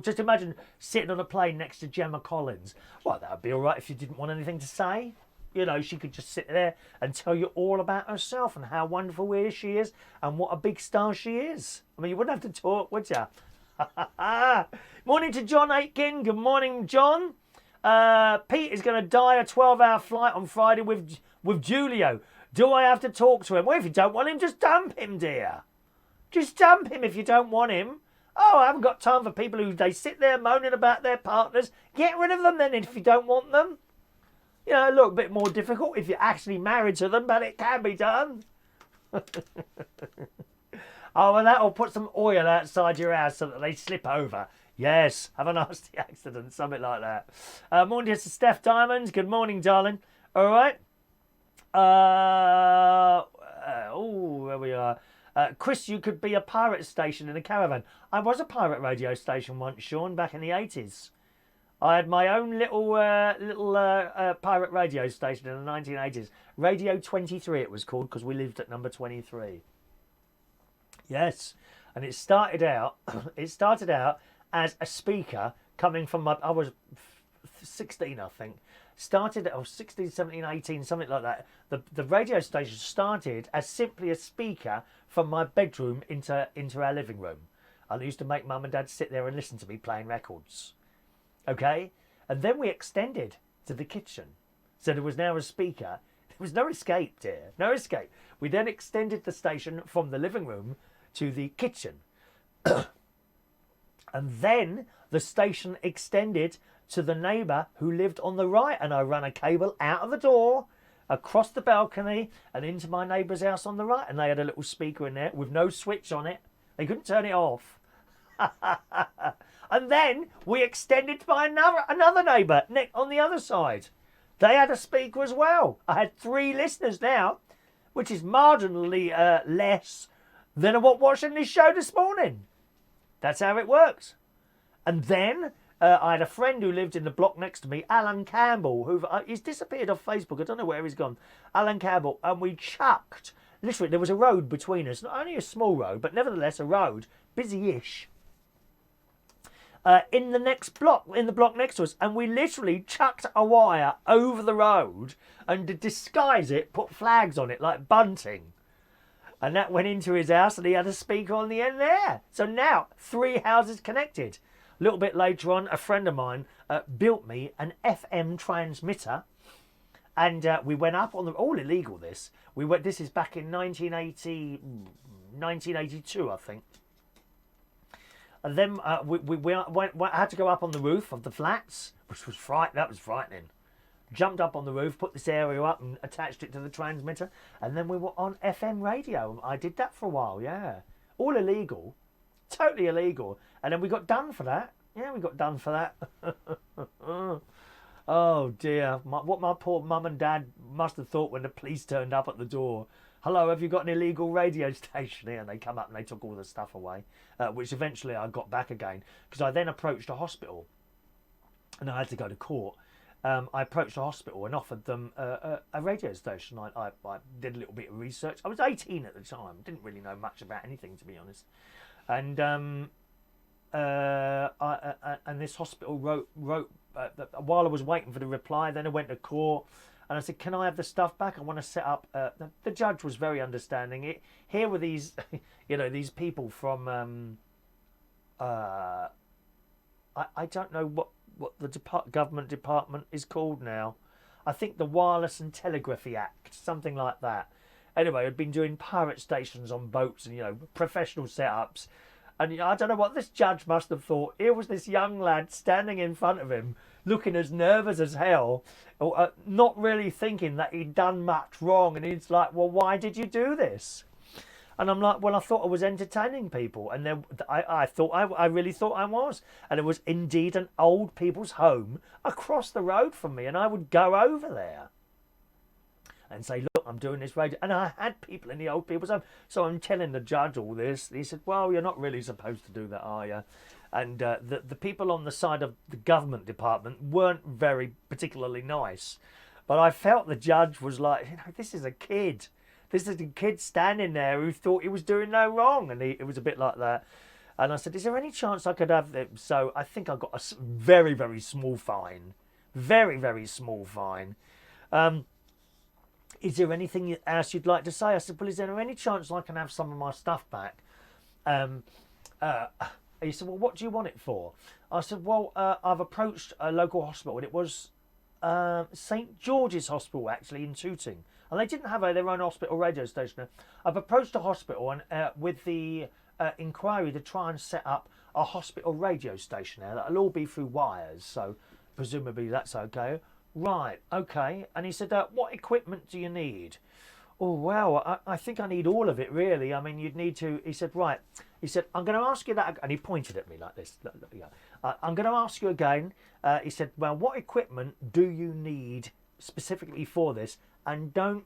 Just imagine sitting on a plane next to Gemma Collins. Well, that would be all right if you didn't want anything to say. She could just sit there and tell you all about herself and how wonderful she is and what a big star she is. I mean, you wouldn't have to talk, would you? Morning to John Aitken. Good morning, John. Pete is going to die a 12-hour flight on Friday with Julio. Do I have to talk to him? Well, if you don't want him, just dump him, dear. Just dump him if you don't want him. Oh, I haven't got time for people who they sit there moaning about their partners. Get rid of them then if you don't want them. A little bit more difficult if you're actually married to them, but it can be done. Oh, and that'll put some oil outside your house so that they slip over. Yes, have a nasty accident, something like that. Morning to Steph Diamonds. Good morning, darling. All right. There we are. Chris, you could be a pirate station in a caravan. I was a pirate radio station once, Sean, back in the 80s. I had my own little pirate radio station in the 1980s. Radio 23 it was called because we lived at number 23. Yes, and it started out as a speaker coming from I was 16, I think. Started at 16, 17, 18, something like that. The radio station started as simply a speaker from my bedroom into our living room. I used to make mum and dad sit there and listen to me playing records. Okay? And then we extended to the kitchen. So there was now a speaker. There was no escape, dear. No escape. We then extended the station from the living room to the kitchen. And then the station extended to the neighbour who lived on the right, and I ran a cable out of the door, across the balcony, and into my neighbour's house on the right. And they had a little speaker in there with no switch on it. They couldn't turn it off. And then we extended to my another neighbour on the other side. They had a speaker as well. I had 3 listeners now, which is marginally less than what watching this show this morning. That's how it works. And then I had a friend who lived in the block next to me, Alan Campbell, who he's disappeared off Facebook. I don't know where he's gone. Alan Campbell. And we chucked, literally, there was a road between us. Not only a small road, but nevertheless a road, busy-ish, in the next block, in the block next to us. And we literally chucked a wire over the road and to disguise it, put flags on it like bunting. And that went into his house and he had a speaker on the end there. So now 3 houses connected. A little bit later on, a friend of mine built me an FM transmitter, and we went up on the all illegal. This is back in 1982, I think. And then we had to go up on the roof of the flats, which was that was frightening. Jumped up on the roof, put this area up, and attached it to the transmitter, and then we were on FM radio. I did that for a while, yeah, all illegal. Totally illegal. And then we got done for that. Yeah, we got done for that. Oh dear. What my poor mum and dad must have thought when the police turned up at the door. Hello, have you got an illegal radio station here? And they come up and they took all the stuff away, which eventually I got back again. Because I then approached a hospital and I had to go to court. I approached a hospital and offered them a radio station. I did a little bit of research. I was 18 at the time. Didn't really know much about anything, to be honest. And and this hospital wrote while I was waiting for the reply. Then I went to court and I said, "Can I have the stuff back? I want to set up." The judge was very understanding. Here were these, these people from I don't know what the government department is called now. I think the Wireless and Telegraphy Act, something like that. Anyway, I'd been doing pirate stations on boats and, professional setups. And I don't know what this judge must have thought. Here was this young lad standing in front of him, looking as nervous as hell, not really thinking that he'd done much wrong. And he's like, "Well, why did you do this?" And I'm like, "Well, I thought I was entertaining people." And then I really thought I was. And it was indeed an old people's home across the road from me. And I would go over there and say, "Look, I'm doing this radio." And I had people in the old people's home. So I'm telling the judge all this. He said, "Well, you're not really supposed to do that, are you?" And the people on the side of the government department weren't very particularly nice. But I felt the judge was like, this is a kid. This is a kid standing there who thought he was doing no wrong. And it was a bit like that. And I said, "Is there any chance I could have it?" So I think I got a very, very small fine. Very, very small fine. "Is there anything else you'd like to say?" I said, "Well, is there any chance I can have some of my stuff back?" He said, "Well, what do you want it for?" I said, "Well, I've approached a local hospital, and it was St George's Hospital, actually, in Tooting. And they didn't have their own hospital radio station. I've approached a hospital and with the inquiry to try and set up a hospital radio station there. That'll all be through wires, so presumably that's okay." "Right, okay." And he said, "What equipment do you need?" "Oh, well, I think I need all of it, really. I mean, you'd need to..." He said, "Right." He said, "I'm going to ask you that..." And he pointed at me like this. "I'm going to ask you again." He said, "Well, what equipment do you need specifically for this? And don't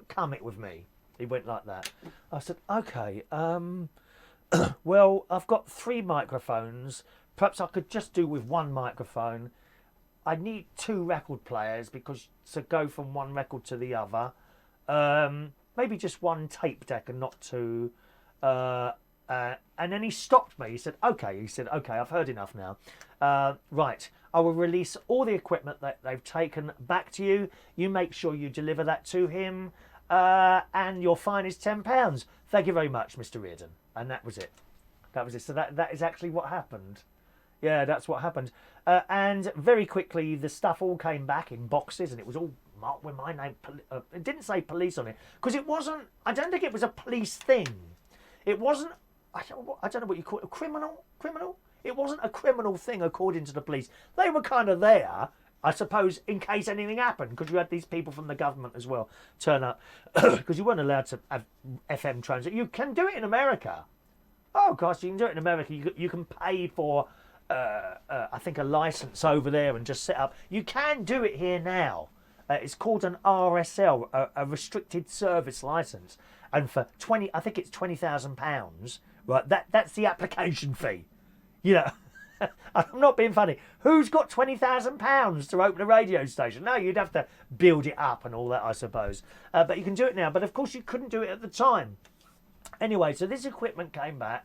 come it with me." He went like that. I said, "Okay, well, I've got 3 microphones. Perhaps I could just do with 1 microphone. I need 2 record players because to go from one record to the other. Maybe just 1 tape deck and not 2. And then he stopped me. He said, "Okay." "Okay, I've heard enough now. Right, I will release all the equipment that they've taken back to you. You make sure you deliver that to him. And your fine is £10. Thank you very much, Mr. Reardon." And that was it. So that is actually what happened. Yeah, that's what happened. And very quickly, the stuff all came back in boxes, and it was all marked with my name. It didn't say police on it because it wasn't. I don't think it was a police thing. It wasn't. I don't know what you call it. A criminal. It wasn't a criminal thing, according to the police. They were kind of there, I suppose, in case anything happened, because you had these people from the government as well turn up, because you weren't allowed to have FM transit. You can do it in America. Oh, gosh, you can do it in America. You can pay for, I think, a license over there and just set up. You can do it here now. It's called an RSL, a restricted service license. And for I think it's £20,000, right? That's the application fee. You know, I'm not being funny. Who's got £20,000 to open a radio station? No, you'd have to build it up and all that, I suppose. But you can do it now. But of course, you couldn't do it at the time. Anyway, so this equipment came back,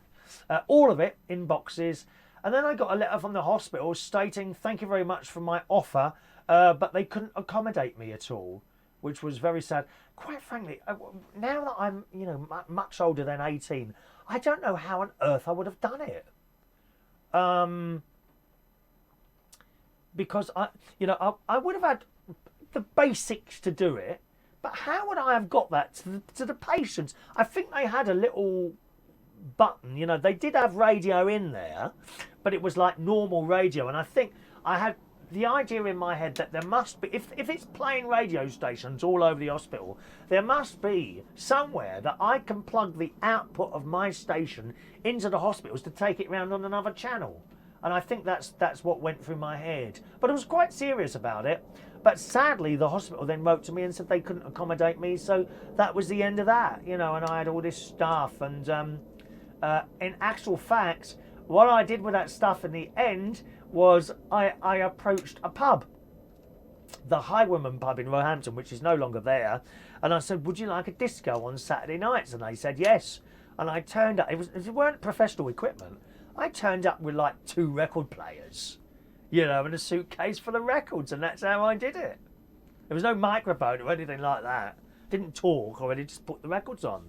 all of it in boxes. And then I got a letter from the hospital stating, thank you very much for my offer, but they couldn't accommodate me at all, which was very sad. Quite frankly, now that I'm, you know, much older than 18, I don't know how on earth I would have done it. Because I would have had the basics to do it, but how would I have got that to the patients? I think they had a little button, you know, they did have radio in there, but it was like normal radio, and I think I had the idea in my head that there must be, if it's playing radio stations all over the hospital, there must be somewhere that I can plug the output of my station into the hospitals to take it round on another channel. And I think that's what went through my head. But I was quite serious about it. But sadly, the hospital then wrote to me and said they couldn't accommodate me, so that was the end of that, you know, and I had all this stuff. And in actual fact, what I did with that stuff in the end was I approached a pub, the Highwoman pub in Roehampton, which is no longer there, and I said, would you like a disco on Saturday nights? And they said yes. And I turned up, it weren't professional equipment. I turned up with like 2 record players, you know, and a suitcase full of records, and that's how I did it. There was no microphone or anything like that. Didn't talk or I just put the records on.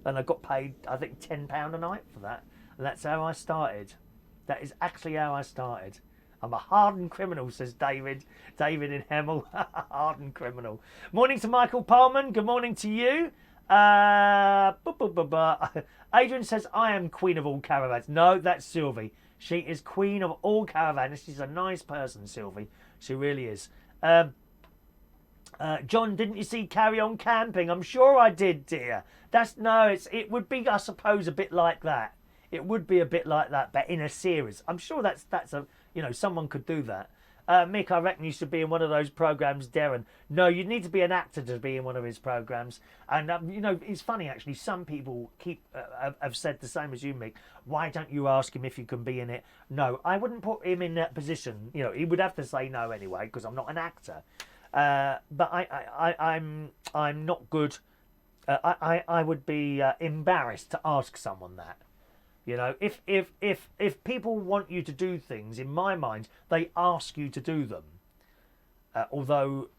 And I got paid, I think, £10 a night for that. And that's how I started. That is actually how I started. I'm a hardened criminal, says David. David in Hemel. Hardened criminal. Morning to Michael Parman. Good morning to you. Adrian says, I am queen of all caravans. No, that's Sylvie. She is queen of all caravans. She's a nice person, Sylvie. She really is. John, didn't you see Carry On Camping? I'm sure I did, dear. It would be, I suppose, a bit like that. It would be a bit like that, but in a series. I'm sure that's a, you know, someone could do that. Mick, I reckon you should be in one of those programs, Darren. No, you need to be an actor to be in one of his programs. And, you know, it's funny, actually. Some people have said the same as you, Mick. Why don't you ask him if you can be in it? No, I wouldn't put him in that position. You know, he would have to say no anyway, because I'm not an actor. But I'm not good. I would be embarrassed to ask someone that. You know, if people want you to do things, in my mind, they ask you to do them. Although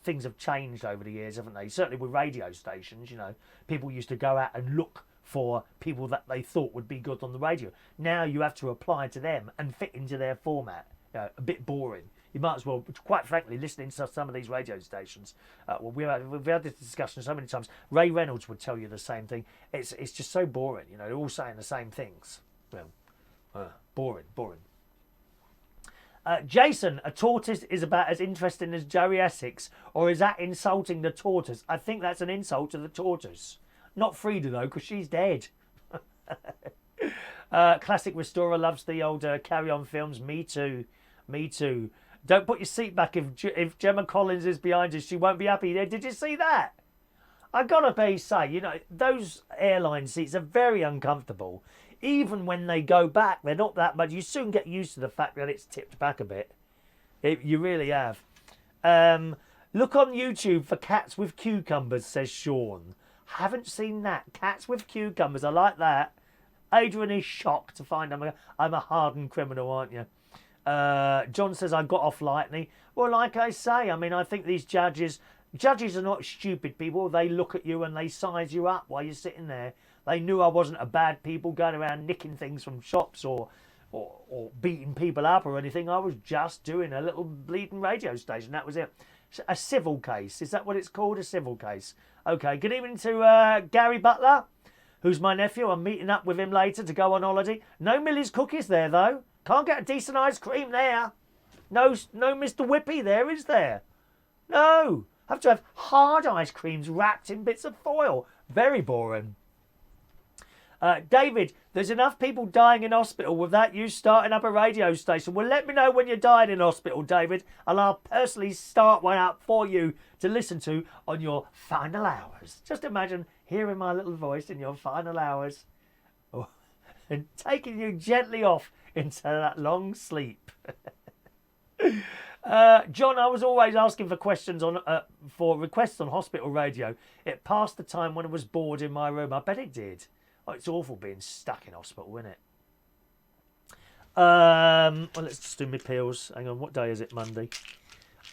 things have changed over the years, haven't they? Certainly with radio stations, you know, people used to go out and look for people that they thought would be good on the radio. Now you have to apply to them and fit into their format. You know, a bit boring. You might as well, quite frankly, listening to some of these radio stations. Well, we've had this discussion so many times. Ray Reynolds would tell you the same thing. It's just so boring. You know, they're all saying the same things. Well, boring. Jason, a tortoise is about as interesting as Joey Essex, or is that insulting the tortoise? I think that's an insult to the tortoise. Not Frida though, because she's dead. Classic Restorer loves the old Carry On films. Me too. Don't put your seat back if Gemma Collins is behind us. She won't be happy. Did you see that? I gotta say, you know, those airline seats are very uncomfortable. Even when they go back, they're not that much. You soon get used to the fact that it's tipped back a bit. You really have. Look on YouTube for Cats with Cucumbers, says Sean. Haven't seen that. Cats with Cucumbers. I like that. Adrian is shocked to find I'm a hardened criminal, aren't you? John says I got off lightly. Well, like I say, I mean, I think these judges are not stupid people. They look at you and they size you up while you're sitting there. They knew I wasn't a bad people going around nicking things from shops or beating people up or anything. I was just doing a little bleeding radio station. That was it. A civil case. Is that what it's called? A civil case. Okay. Good evening to Gary Butler, who's my nephew. I'm meeting up with him later to go on holiday. No Millie's cookies there, though. Can't get a decent ice cream there. No Mr. Whippy there, is there? No. Have to have hard ice creams wrapped in bits of foil. Very boring. David, there's enough people dying in hospital without you starting up a radio station. Well, let me know when you're dying in hospital, David, and I'll personally start one up for you to listen to on your final hours. Just imagine hearing my little voice in your final hours and taking you gently off into that long sleep. John, I was always asking for questions for requests on hospital radio. It passed the time when I was bored in my room. I bet it did. Oh, it's awful being stuck in hospital, isn't it? Well, let's just do my pills. Hang on, what day is it? Monday.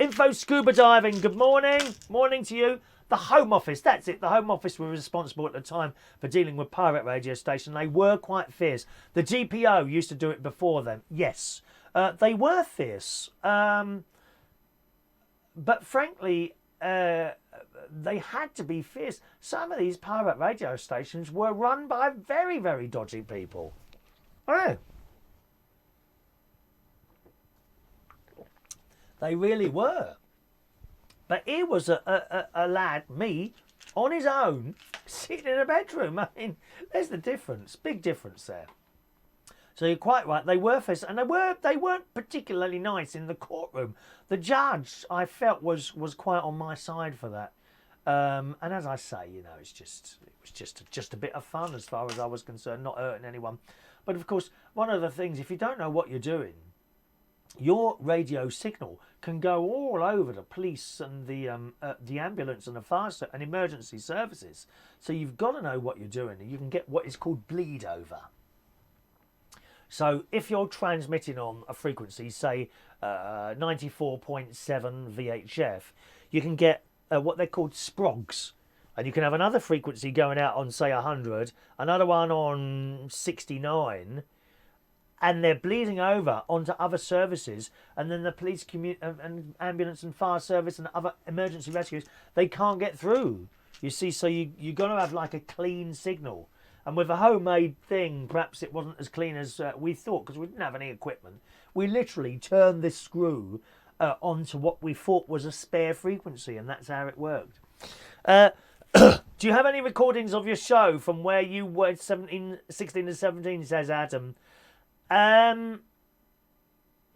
Info Scuba Diving, good morning. Morning to you. The Home Office, that's it. The Home Office were responsible at the time for dealing with pirate radio station. They were quite fierce. The GPO used to do it before them. Yes, they were fierce. But frankly, they had to be fierce. Some of these pirate radio stations were run by very, very dodgy people. Oh. They really were. But here was a lad, me, on his own, sitting in a bedroom. I mean, there's the difference. Big difference there. So you're quite right. They were fierce, and they weren't particularly nice in the courtroom. The judge, I felt, was quite on my side for that. And as I say, you know, it was just a bit of fun as far as I was concerned, not hurting anyone. But of course, one of the things, if you don't know what you're doing, your radio signal can go all over the police and the ambulance and the fire and emergency services. So you've got to know what you're doing. You can get what is called bleed over. So if you're transmitting on a frequency, say 94.7 VHF, you can get what they're called sprogs. And you can have another frequency going out on, say, 100, another one on 69, and they're bleeding over onto other services. And then the police, and ambulance and fire service and other emergency rescues, they can't get through. You see, so you've got to have like a clean signal. And with a homemade thing, perhaps it wasn't as clean as we thought, because we didn't have any equipment. We literally turned this screw onto what we thought was a spare frequency, and that's how it worked. Do you have any recordings of your show from where you were 16 to 17, says Adam? I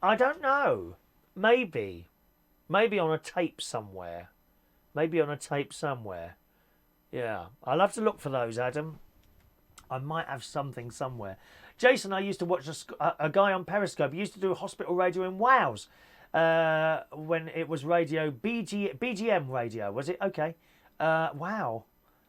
don't know. Maybe on a tape somewhere. Yeah, I'll have to look for those, Adam. I might have something somewhere. Jason, I used to watch a guy on Periscope. He used to do hospital radio in Wales when it was radio, BGM radio, was it? Okay. Wow.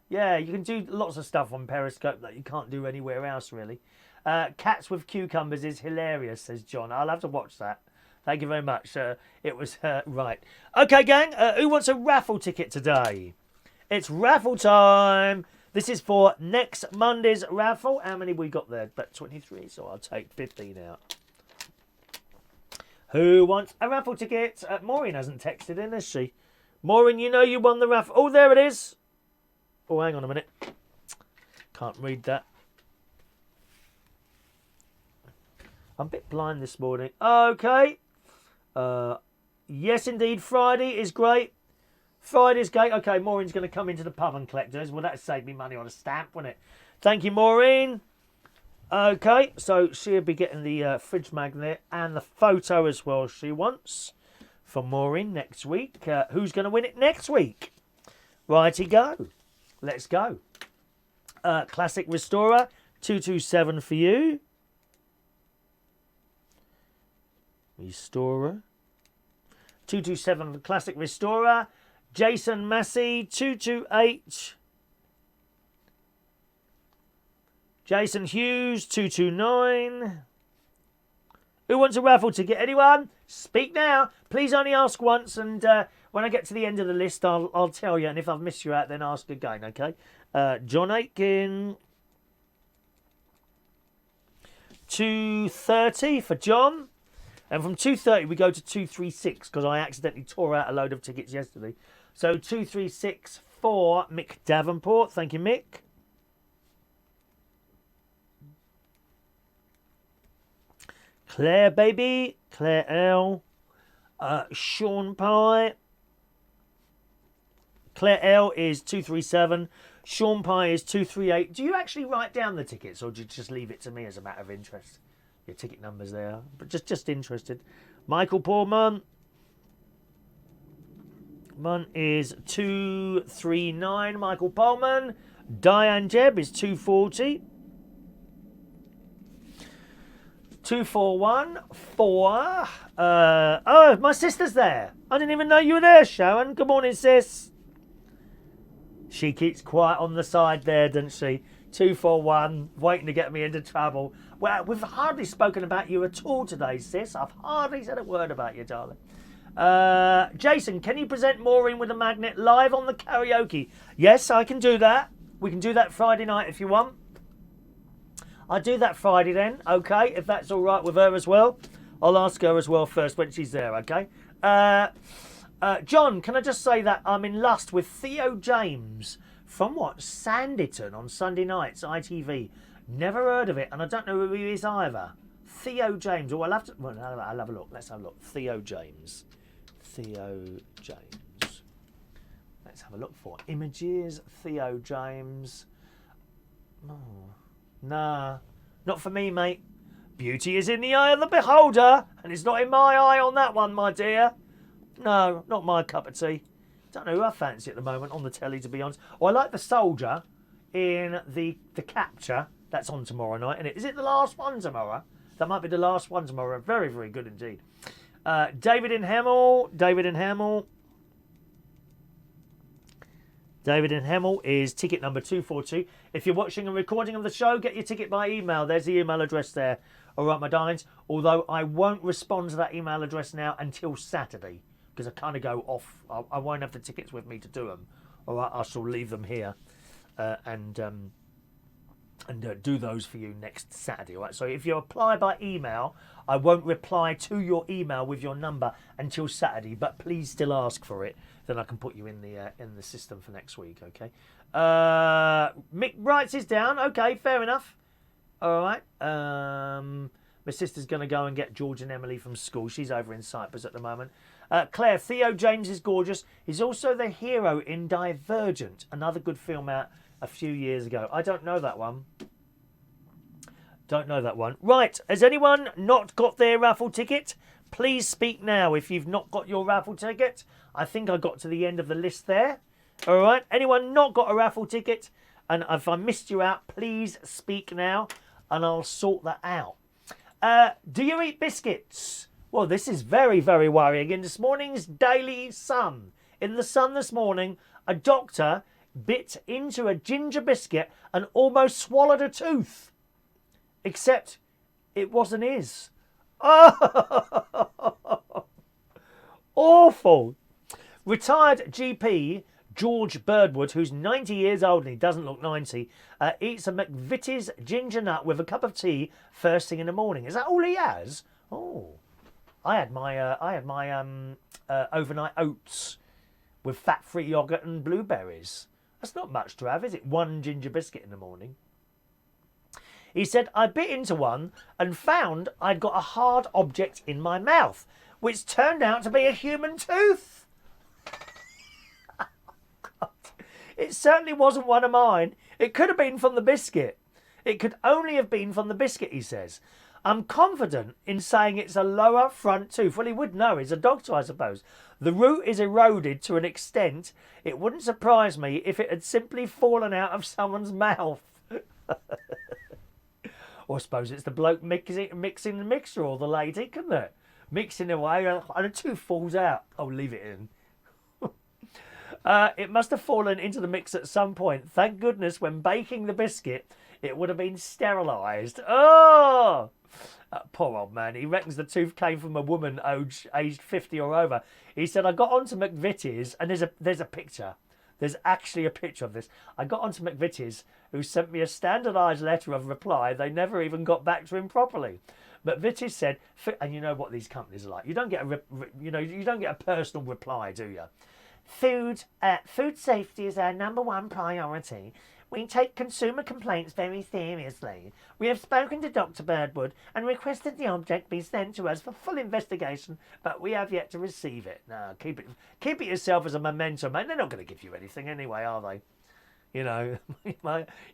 Yeah, you can do lots of stuff on Periscope that you can't do anywhere else, really. Cats with Cucumbers is hilarious, says John. I'll have to watch that. Thank you very much. It was right. Okay, gang, who wants a raffle ticket today? It's raffle time. This is for next Monday's raffle. How many we got there? About 23, so I'll take 15 out. Who wants a raffle ticket? Maureen hasn't texted in, has she? Maureen, you know you won the raffle. Oh, there it is. Oh, hang on a minute. Can't read that. I'm a bit blind this morning. Okay. Yes, indeed. Friday is great. Friday's great. Okay, Maureen's going to come into the pub and collect hers. Well, that saved me money on a stamp, wouldn't it? Thank you, Maureen. Okay, so she'll be getting the fridge magnet and the photo as well she wants for Maureen next week. Who's going to win it next week? Righty go. Let's go. Classic Restorer, 227 for you. Restorer. 227 for Classic Restorer. Jason Massey, 228. Jason Hughes, 229. Who wants a raffle ticket? Anyone? Speak now. Please only ask once, and when I get to the end of the list, I'll tell you. And if I've missed you out, then ask again, okay? John Aitken, 230 for John. And from 230, we go to 236, because I accidentally tore out a load of tickets yesterday. So 236 for Mick Davenport. Thank you, Mick. Claire, baby. Claire L. Sean Pye. Claire L is 237. Sean Pye is 238. Do you actually write down the tickets, or do you just leave it to me as a matter of interest? Your ticket numbers there, but just interested. Michael Pullman. One is 239. Michael Pullman. Diane Jeb is 240. 241 4. Oh, my sister's there. I didn't even know you were there, Sharon. Good morning, sis. She keeps quiet on the side there, doesn't she? 241, waiting to get me into trouble. Well, we've hardly spoken about you at all today, sis. I've hardly said a word about you, darling. Jason, can you present Maureen with a magnet live on the karaoke? Yes, I can do that. We can do that Friday night if you want. I'll do that Friday then, okay, if that's all right with her as well. I'll ask her as well first when she's there, okay? John, can I just say that I'm in lust with Theo James from what? Sanditon on Sunday nights, ITV. Never heard of it, and I don't know who he is either. Theo James. Oh, I'll have a look. Let's have a look. Theo James. Theo James. Let's have a look for images. Theo James. Oh, nah, not for me, mate. Beauty is in the eye of the beholder, and it's not in my eye on that one, my dear. No, not my cup of tea. Don't know who I fancy at the moment on the telly, to be honest. Oh, I like the soldier in the capture. That's on tomorrow night, isn't it? Is it the last one tomorrow? That might be the last one tomorrow. Very, very good indeed. David in Hemel. David in Hemel is ticket number 242. If you're watching a recording of the show, get your ticket by email. There's the email address there. All right, my darlings. Although I won't respond to that email address now until Saturday, because I kind of go off. I won't have the tickets with me to do them. All right, I shall leave them here and do those for you next Saturday. All right. So if you apply by email, I won't reply to your email with your number until Saturday. But please still ask for it. Then I can put you in the system for next week. Okay. Mick writes this down. Okay, fair enough. All right. My sister's going to go and get George and Emily from school. She's over in Cyprus at the moment. Claire, Theo James is gorgeous. He's also the hero in Divergent, another good film out a few years ago. I don't know that one. Don't know that one. Right, has anyone not got their raffle ticket? Please speak now if you've not got your raffle ticket. I think I got to the end of the list there. All right, anyone not got a raffle ticket? And if I missed you out, please speak now and I'll sort that out. Do you eat biscuits? Well, this is very, very worrying. In this morning's Daily Sun, in the Sun this morning, a doctor bit into a ginger biscuit and almost swallowed a tooth. Except it wasn't his. Oh, awful. Retired GP George Birdwood, who's 90 years old and he doesn't look 90, eats a McVitie's ginger nut with a cup of tea first thing in the morning. Is that all he has? Oh, I had my overnight oats with fat-free yogurt and blueberries. That's not much to have, is it? One ginger biscuit in the morning. He said, I bit into one and found I'd got a hard object in my mouth, which turned out to be a human tooth. It certainly wasn't one of mine. It could have been from the biscuit. It could only have been from the biscuit, he says. I'm confident in saying it's a lower front tooth. Well, he would know. He's a doctor, I suppose. The root is eroded to an extent. It wouldn't surprise me if it had simply fallen out of someone's mouth. Or I suppose it's the bloke mixing the mixture, or the lady, couldn't it? Mixing away and a tooth falls out. Oh, leave it in. It must have fallen into the mix at some point. Thank goodness when baking the biscuit, it would have been sterilised. Oh! Poor old man. He reckons the tooth came from a woman aged 50 or over. He said, I got onto McVitie's, and there's a picture. There's actually a picture of this. I got onto McVitie's, who sent me a standardised letter of reply. They never even got back to him properly. McVitie's said, and you know what these companies are like. You don't get a personal reply, do you? Food safety is our #1 priority. We take consumer complaints very seriously. We have spoken to Dr. Birdwood and requested the object be sent to us for full investigation, but we have yet to receive it. No, keep it yourself as a memento, mate. They're not going to give you anything anyway, are they? You know,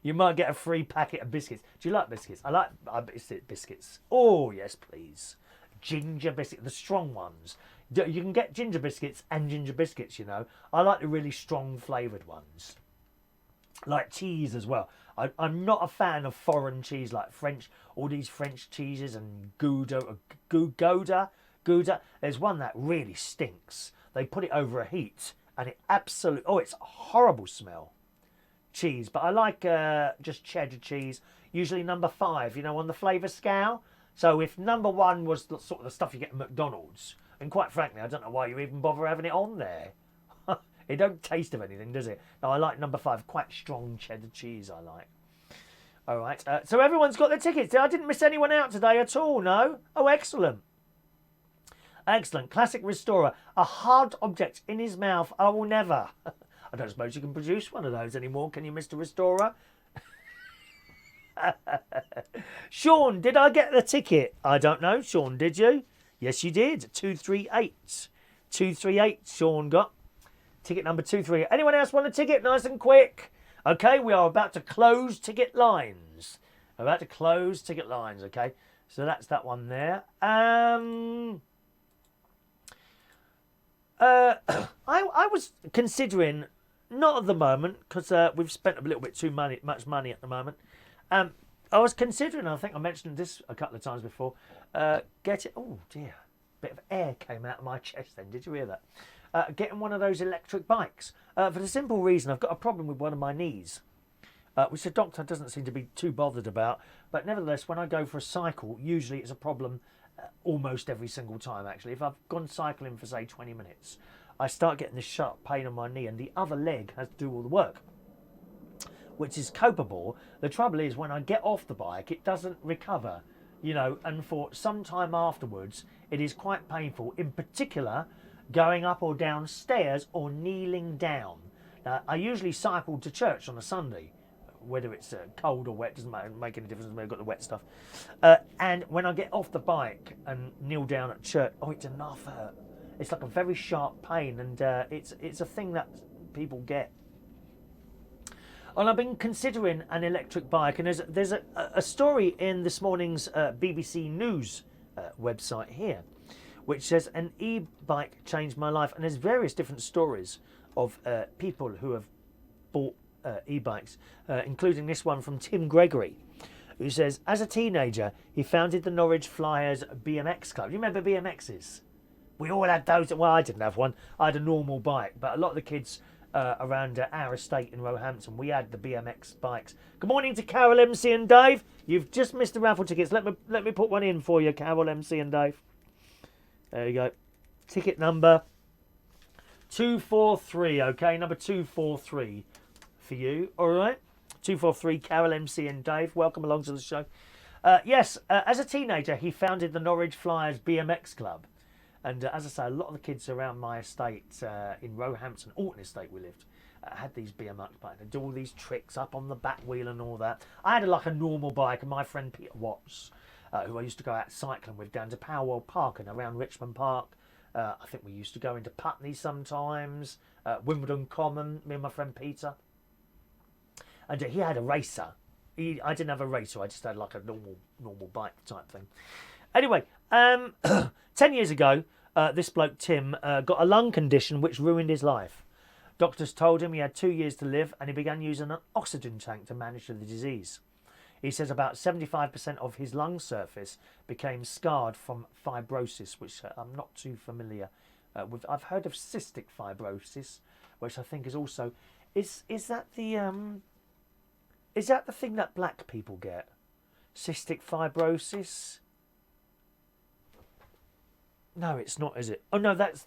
you might get a free packet of biscuits. Do you like biscuits? I like biscuits. Oh, yes, please. Ginger biscuits, the strong ones. You can get ginger biscuits and ginger biscuits, you know. I like the really strong flavoured ones. Like cheese as well. I'm not a fan of foreign cheese like French, all these French cheeses and Gouda. There's one that really stinks. They put it over a heat and it it's a horrible smell. Cheese, but I like just cheddar cheese, usually #5, you know, on the flavour scale. So if #1 was the sort of the stuff you get at McDonald's, and quite frankly, I don't know why you even bother having it on there. It don't taste of anything, does it? No, I like #5, quite strong cheddar cheese I like. All right, so everyone's got their tickets. I didn't miss anyone out today at all, no? Oh, excellent. Excellent. Classic restorer. A hard object in his mouth. I will never. I don't suppose you can produce one of those anymore, can you, Mr. Restorer? Sean, did I get the ticket? I don't know. Sean, did you? Yes, you did. 238. 238, Sean got. Ticket number 238. Anyone else want a ticket? Nice and quick. Okay, we are about to close ticket lines. About to close ticket lines, okay? So that's that one there. I was considering, not at the moment, because we've spent a little bit too much money at the moment. I was considering, I think I mentioned this a couple of times before, oh dear, bit of air came out of my chest then, did you hear that? Getting one of those electric bikes, for the simple reason I've got a problem with one of my knees, which the doctor doesn't seem to be too bothered about, but nevertheless, when I go for a cycle, usually it's a problem almost every single time actually. If I've gone cycling for say 20 minutes, I start getting this sharp pain on my knee and the other leg has to do all the work, which is copable. The trouble is when I get off the bike, it doesn't recover, you know, and for some time afterwards, it is quite painful, in particular, going up or down stairs or kneeling down. Now, I usually cycle to church on a Sunday, whether it's cold or wet, doesn't make any difference. I've got the wet stuff. And when I get off the bike and kneel down at church, oh, it's enough hurt. It's like a very sharp pain, and it's a thing that people get. And I've been considering an electric bike, and there's a story in this morning's BBC News website here, which says an e-bike changed my life, and there's various different stories of people who have bought e-bikes, including this one from Tim Gregory, who says, as a teenager, he founded the Norwich Flyers BMX Club. You remember BMXs? We all had those. Well, I didn't have one. I had a normal bike, but a lot of the kids around our estate in Roehampton, we had the BMX bikes. Good morning to Carol, MC and Dave. You've just missed the raffle tickets. Let me put one in for you, Carol, MC and Dave. There you go. Ticket number 243, okay? Number 243 for you, all right? 243, Carol, MC and Dave. Welcome along to the show. Yes, as a teenager, he founded the Norwich Flyers BMX Club. And as I say, a lot of the kids around my estate in Roehampton, Alton Estate we lived, had these BMX bikes. They do all these tricks up on the back wheel and all that. I had like a normal bike, and my friend Peter Watts, who I used to go out cycling with down to Powerwell Park and around Richmond Park. I think we used to go into Putney sometimes, Wimbledon Common, me and my friend Peter. And he had a racer. I didn't have a racer, I just had like a normal bike type thing. Anyway, 10 years ago, this bloke Tim got a lung condition which ruined his life. Doctors told him he had 2 years to live, and he began using an oxygen tank to manage the disease. He says about 75% of his lung surface became scarred from fibrosis, which I'm not too familiar with. I've heard of cystic fibrosis, which I think is also... Is that the thing that black people get? Cystic fibrosis? No, it's not, is it? Oh no, that's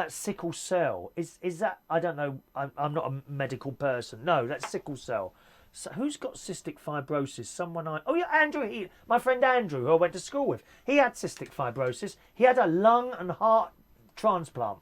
sickle cell. Is that? I don't know. I'm not a medical person. No, that's sickle cell. So who's got cystic fibrosis? Oh yeah, Andrew. My friend Andrew, who I went to school with. He had cystic fibrosis. He had a lung and heart transplant.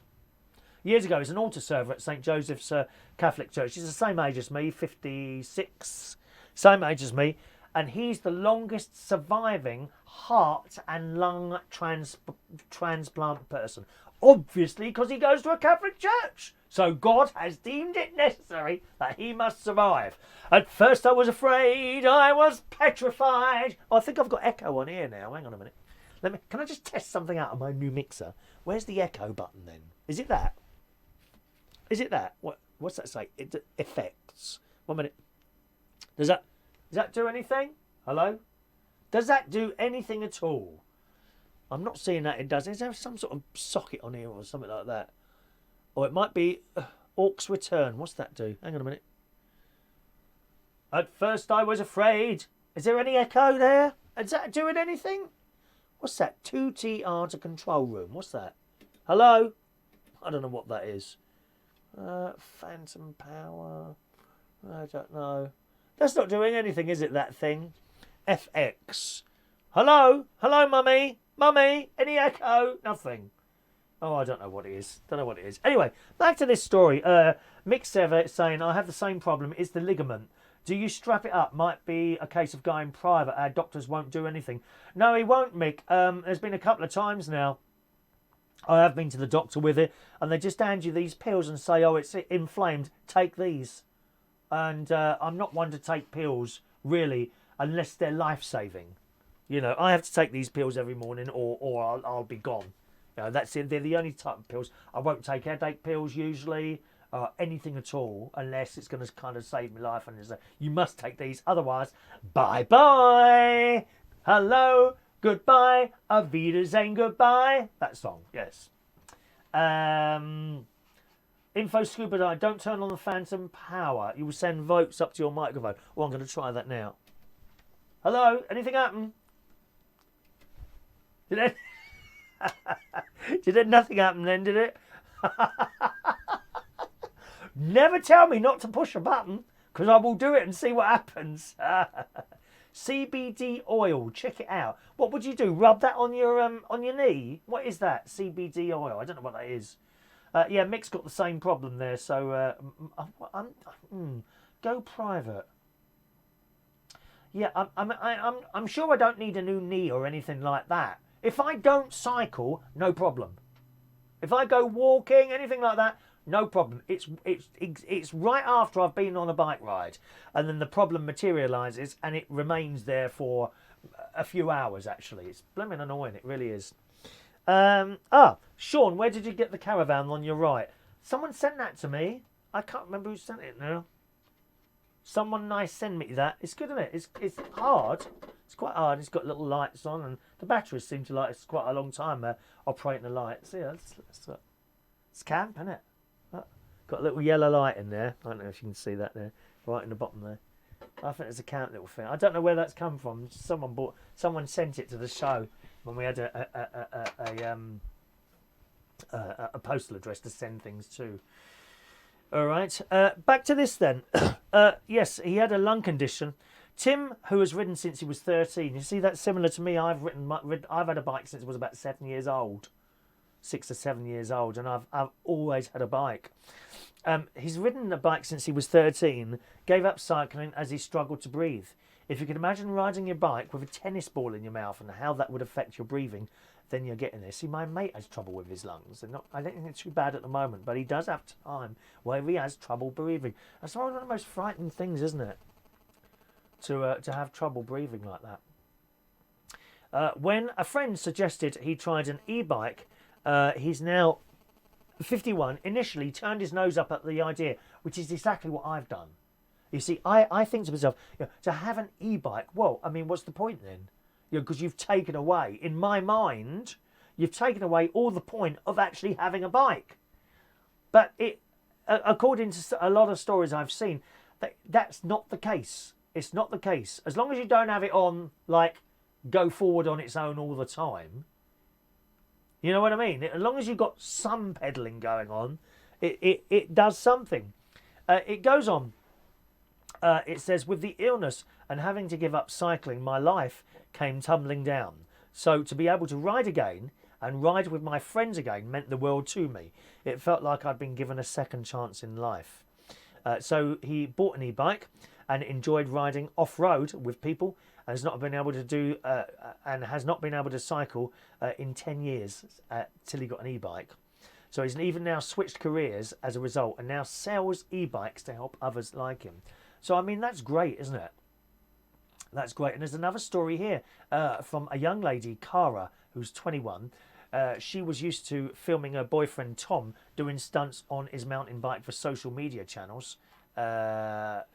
years ago. He's an altar server at St. Joseph's Catholic Church. He's the same age as me, 56, same age as me. And he's the longest surviving heart and lung transplant person. Obviously, because he goes to a Catholic church. So God has deemed it necessary that he must survive. At first I was afraid, I was petrified. Oh, I think I've got echo on here now. Hang on a minute. Can I just test something out of my new mixer? Where's the echo button then? Is it that? Is it that? What's that say? Effects. 1 minute. Does that do anything? Hello? Does that do anything at all? I'm not seeing that it does. Is there some sort of socket on here or something like that? Or it might be aux return. What's that do? Hang on a minute. At first I was afraid. Is there any echo there? Is that doing anything? What's that? 2TR to control room. What's that? Hello? I don't know what that is. Phantom power. I don't know. That's not doing anything, is it, that thing? FX. Hello? Hello, Mummy? Mummy? Any echo? Nothing. Oh, I don't know what it is. Don't know what it is. Anyway, back to this story. Mick Sever saying, I have the same problem. It's the ligament. Do you strap it up? Might be a case of going private. Our doctors won't do anything. No, he won't, Mick. There's been a couple of times now. I have been to the doctor with it, and they just hand you these pills and say, oh, it's inflamed. Take these. And I'm not one to take pills, really, unless they're life-saving. You know, I have to take these pills every morning or I'll be gone. You know, that's it. They're the only type of pills. I won't take headache pills usually, anything at all, unless it's going to kind of save my life. And you must take these, otherwise, bye-bye. Hello, goodbye, Auf Wiedersehen, goodbye. That song, yes. Info Scuba Dive, don't turn on the phantom power. You will send votes up to your microphone. Well, I'm going to try that now. Hello, anything happen? Did nothing happen then, did it? Never tell me not to push a button, because I will do it and see what happens. CBD oil, check it out. What would you do? Rub that on your knee? What is that? CBD oil. I don't know what that is. Yeah, Mick's got the same problem there. So go private. Yeah, I'm sure I don't need a new knee or anything like that. If I don't cycle, no problem. If I go walking, anything like that, no problem. It's right after I've been on a bike ride, and then the problem materialises, and it remains there for a few hours. Actually, it's blooming annoying. It really is. Sean, where did you get the caravan on your right? Someone sent that to me. I can't remember who sent it now. Someone nice send me that. It's good, isn't it? It's hard. It's quite hard. It's got little lights on, and the batteries seem to it's quite a long time operating the lights. Yeah, it's camp, isn't it? Got a little yellow light in there. I don't know if you can see that there, right in the bottom there. I think it's a camp little thing. I don't know where that's come from. Someone sent it to the show when we had a postal address to send things to. All right, back to this then. Yes, he had a lung condition. Tim, who has ridden since he was 13. You see, that's similar to me. I've had a bike since I was about 7 years old, 6 or 7 years old, and I've always had a bike. He's ridden a bike since he was 13. Gave up cycling as he struggled to breathe. If you can imagine riding your bike with a tennis ball in your mouth and how that would affect your breathing, then you're getting there. See, my mate has trouble with his lungs. I don't think it's too bad at the moment, but he does have time where he has trouble breathing. That's one of the most frightening things, isn't it? To have trouble breathing like that. When a friend suggested he tried an e-bike, he's now 51, initially turned his nose up at the idea, which is exactly what I've done. You see, I think to myself, to have an e-bike, well, I mean, what's the point then? Because you've taken away, in my mind, you've taken away all the point of actually having a bike. But according to a lot of stories I've seen, that's not the case. It's not the case. As long as you don't have it on, go forward on its own all the time. You know what I mean? As long as you've got some pedalling going on, it does something. It goes on. It says, with the illness and having to give up cycling, my life came tumbling down. So to be able to ride again and ride with my friends again meant the world to me. It felt like I'd been given a second chance in life. So he bought an e-bike and enjoyed riding off-road with people, and has not been able to cycle in 10 years till he got an e-bike. So he's even now switched careers as a result, and now sells e-bikes to help others like him. So I mean, that's great, isn't it? That's great. And there's another story here from a young lady, Cara, who's 21. She was used to filming her boyfriend Tom doing stunts on his mountain bike for social media channels, but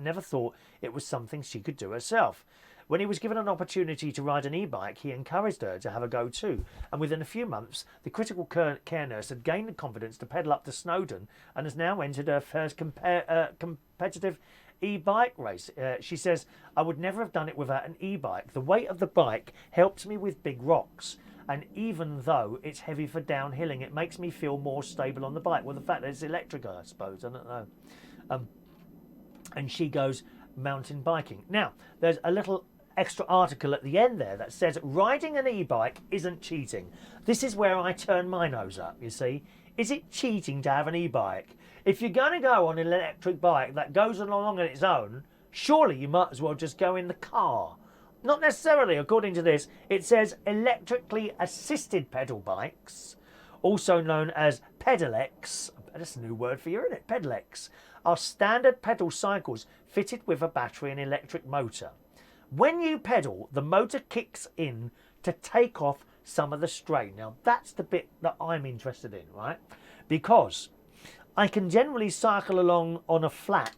never thought it was something she could do herself. When he was given an opportunity to ride an e-bike, he encouraged her to have a go too. And within a few months, the critical care nurse had gained the confidence to pedal up to Snowdon and has now entered her first competitive e-bike race. She says, I would never have done it without an e-bike. The weight of the bike helps me with big rocks, and even though it's heavy for downhilling, it makes me feel more stable on the bike. Well, the fact that it's electric, I suppose, I don't know. And she goes mountain biking. Now, there's a little extra article at the end there that says riding an e-bike isn't cheating. This is where I turn my nose up, you see. Is it cheating to have an e-bike? If you're going to go on an electric bike that goes along on its own, surely you might as well just go in the car. Not necessarily, according to this. It says electrically assisted pedal bikes, also known as pedelecs, that's a new word for you, isn't it? Pedelecs, are standard pedal cycles fitted with a battery and electric motor. When you pedal, the motor kicks in to take off some of the strain. Now, that's the bit that I'm interested in, right? Because I can generally cycle along on a flat,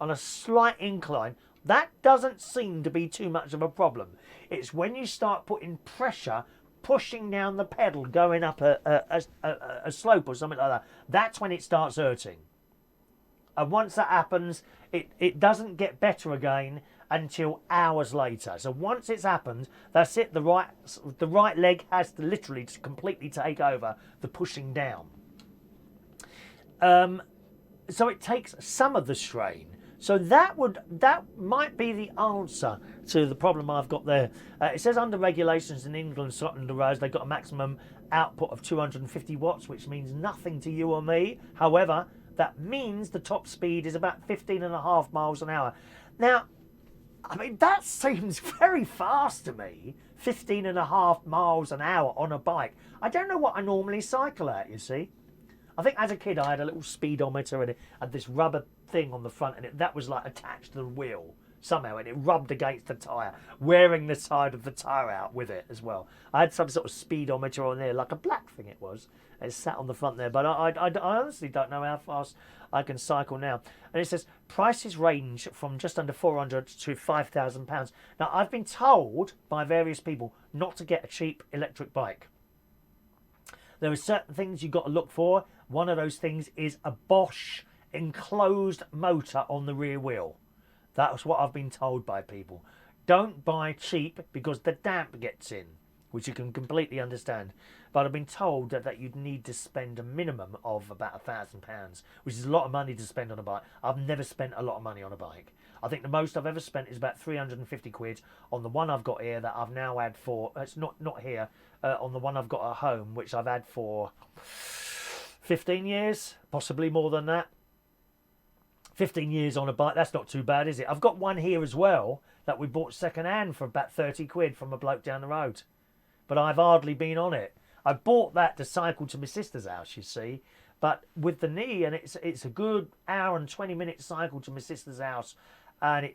on a slight incline. That doesn't seem to be too much of a problem. It's when you start putting pressure, pushing down the pedal, going up a slope or something like that, that's when it starts hurting. And once that happens, it doesn't get better again until hours later. So once it's happened, that's it. The right leg has to literally just completely take over the pushing down. So it takes some of the strain. So that might be the answer to the problem I've got there. It says under regulations in England, Scotland and Wales, they've got a maximum output of 250 watts, which means nothing to you or me. However, that means the top speed is about 15.5 miles an hour. Now, I mean, that seems very fast to me. 15.5 miles an hour on a bike. I don't know what I normally cycle at, you see. I think as a kid I had a little speedometer and it had this rubber thing on the front, and that was like attached to the wheel somehow, and it rubbed against the tyre, wearing the side of the tyre out with it as well. I had some sort of speedometer on there, like a black thing it was. It sat on the front there, but I honestly don't know how fast I can cycle now. And it says prices range from just under £400 to £5,000. Now, I've been told by various people not to get a cheap electric bike. There are certain things you've got to look for. One of those things is a Bosch enclosed motor on the rear wheel. That's what I've been told by people. Don't buy cheap because the damp gets in, which you can completely understand. But I've been told that you'd need to spend a minimum of about £1,000, which is a lot of money to spend on a bike. I've never spent a lot of money on a bike. I think the most I've ever spent is about 350 quid on the one I've got here that I've now had for, it's not here, on the one I've got at home, which I've had for 15 years, possibly more than that. 15 years on a bike, that's not too bad, is it? I've got one here as well that we bought second hand for about 30 quid from a bloke down the road. But I've hardly been on it. I bought that to cycle to my sister's house, you see. But with the knee, and it's a good hour and 20-minute cycle to my sister's house. And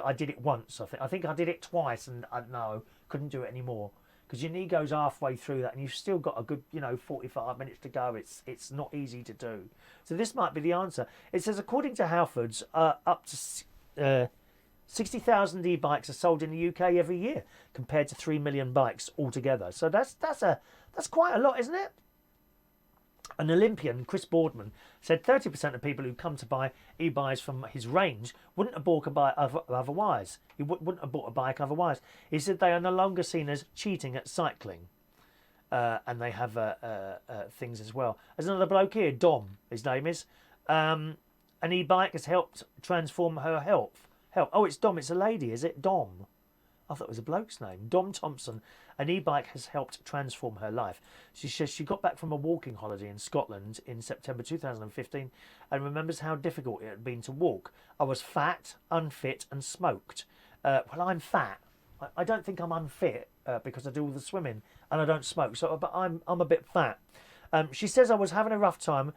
I did it once, I think I did it twice, and no, couldn't do it anymore. Because your knee goes halfway through that and you've still got a good, 45 minutes to go. It's not easy to do. So this might be the answer. It says, according to Halfords, up to 60,000 e-bikes are sold in the UK every year, compared to 3 million bikes altogether. So that's quite a lot, isn't it? An Olympian, Chris Boardman, said 30% of people who come to buy e-bikes from his range wouldn't have bought a bike otherwise. He wouldn't have bought a bike otherwise. He said they are no longer seen as cheating at cycling. And they have things as well. There's another bloke here, Dom, his name is. An e-bike has helped transform her health. Oh, it's Dom, it's a lady, is it? Dom. I thought it was a bloke's name. Dom Thompson. An e-bike has helped transform her life. She says she got back from a walking holiday in Scotland in September 2015 and remembers how difficult it had been to walk. I was fat, unfit and smoked. Well, I'm fat. I don't think I'm unfit because I do all the swimming and I don't smoke. So, but I'm a bit fat. She says I was having a rough time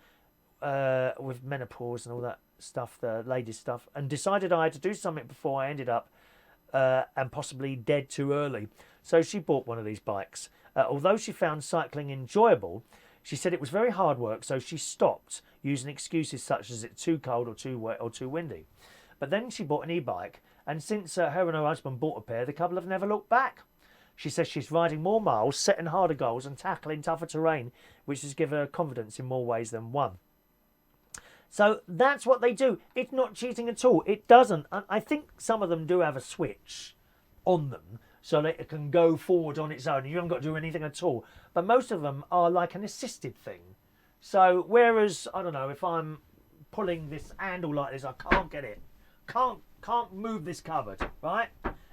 with menopause and all that stuff, the ladies' stuff, and decided I had to do something before I ended up and possibly dead too early. So she bought one of these bikes. Although she found cycling enjoyable, she said it was very hard work, so she stopped using excuses such as it's too cold or too wet or too windy. But then she bought an e-bike, and since her and her husband bought a pair, the couple have never looked back. She says she's riding more miles, setting harder goals and tackling tougher terrain, which has given her confidence in more ways than one. So that's what they do. It's not cheating at all. It doesn't. I think some of them do have a switch on them so that it can go forward on its own. You haven't got to do anything at all. But most of them are like an assisted thing. So whereas, I don't know, if I'm pulling this handle like this, I can't get it. Can't move this cupboard, right?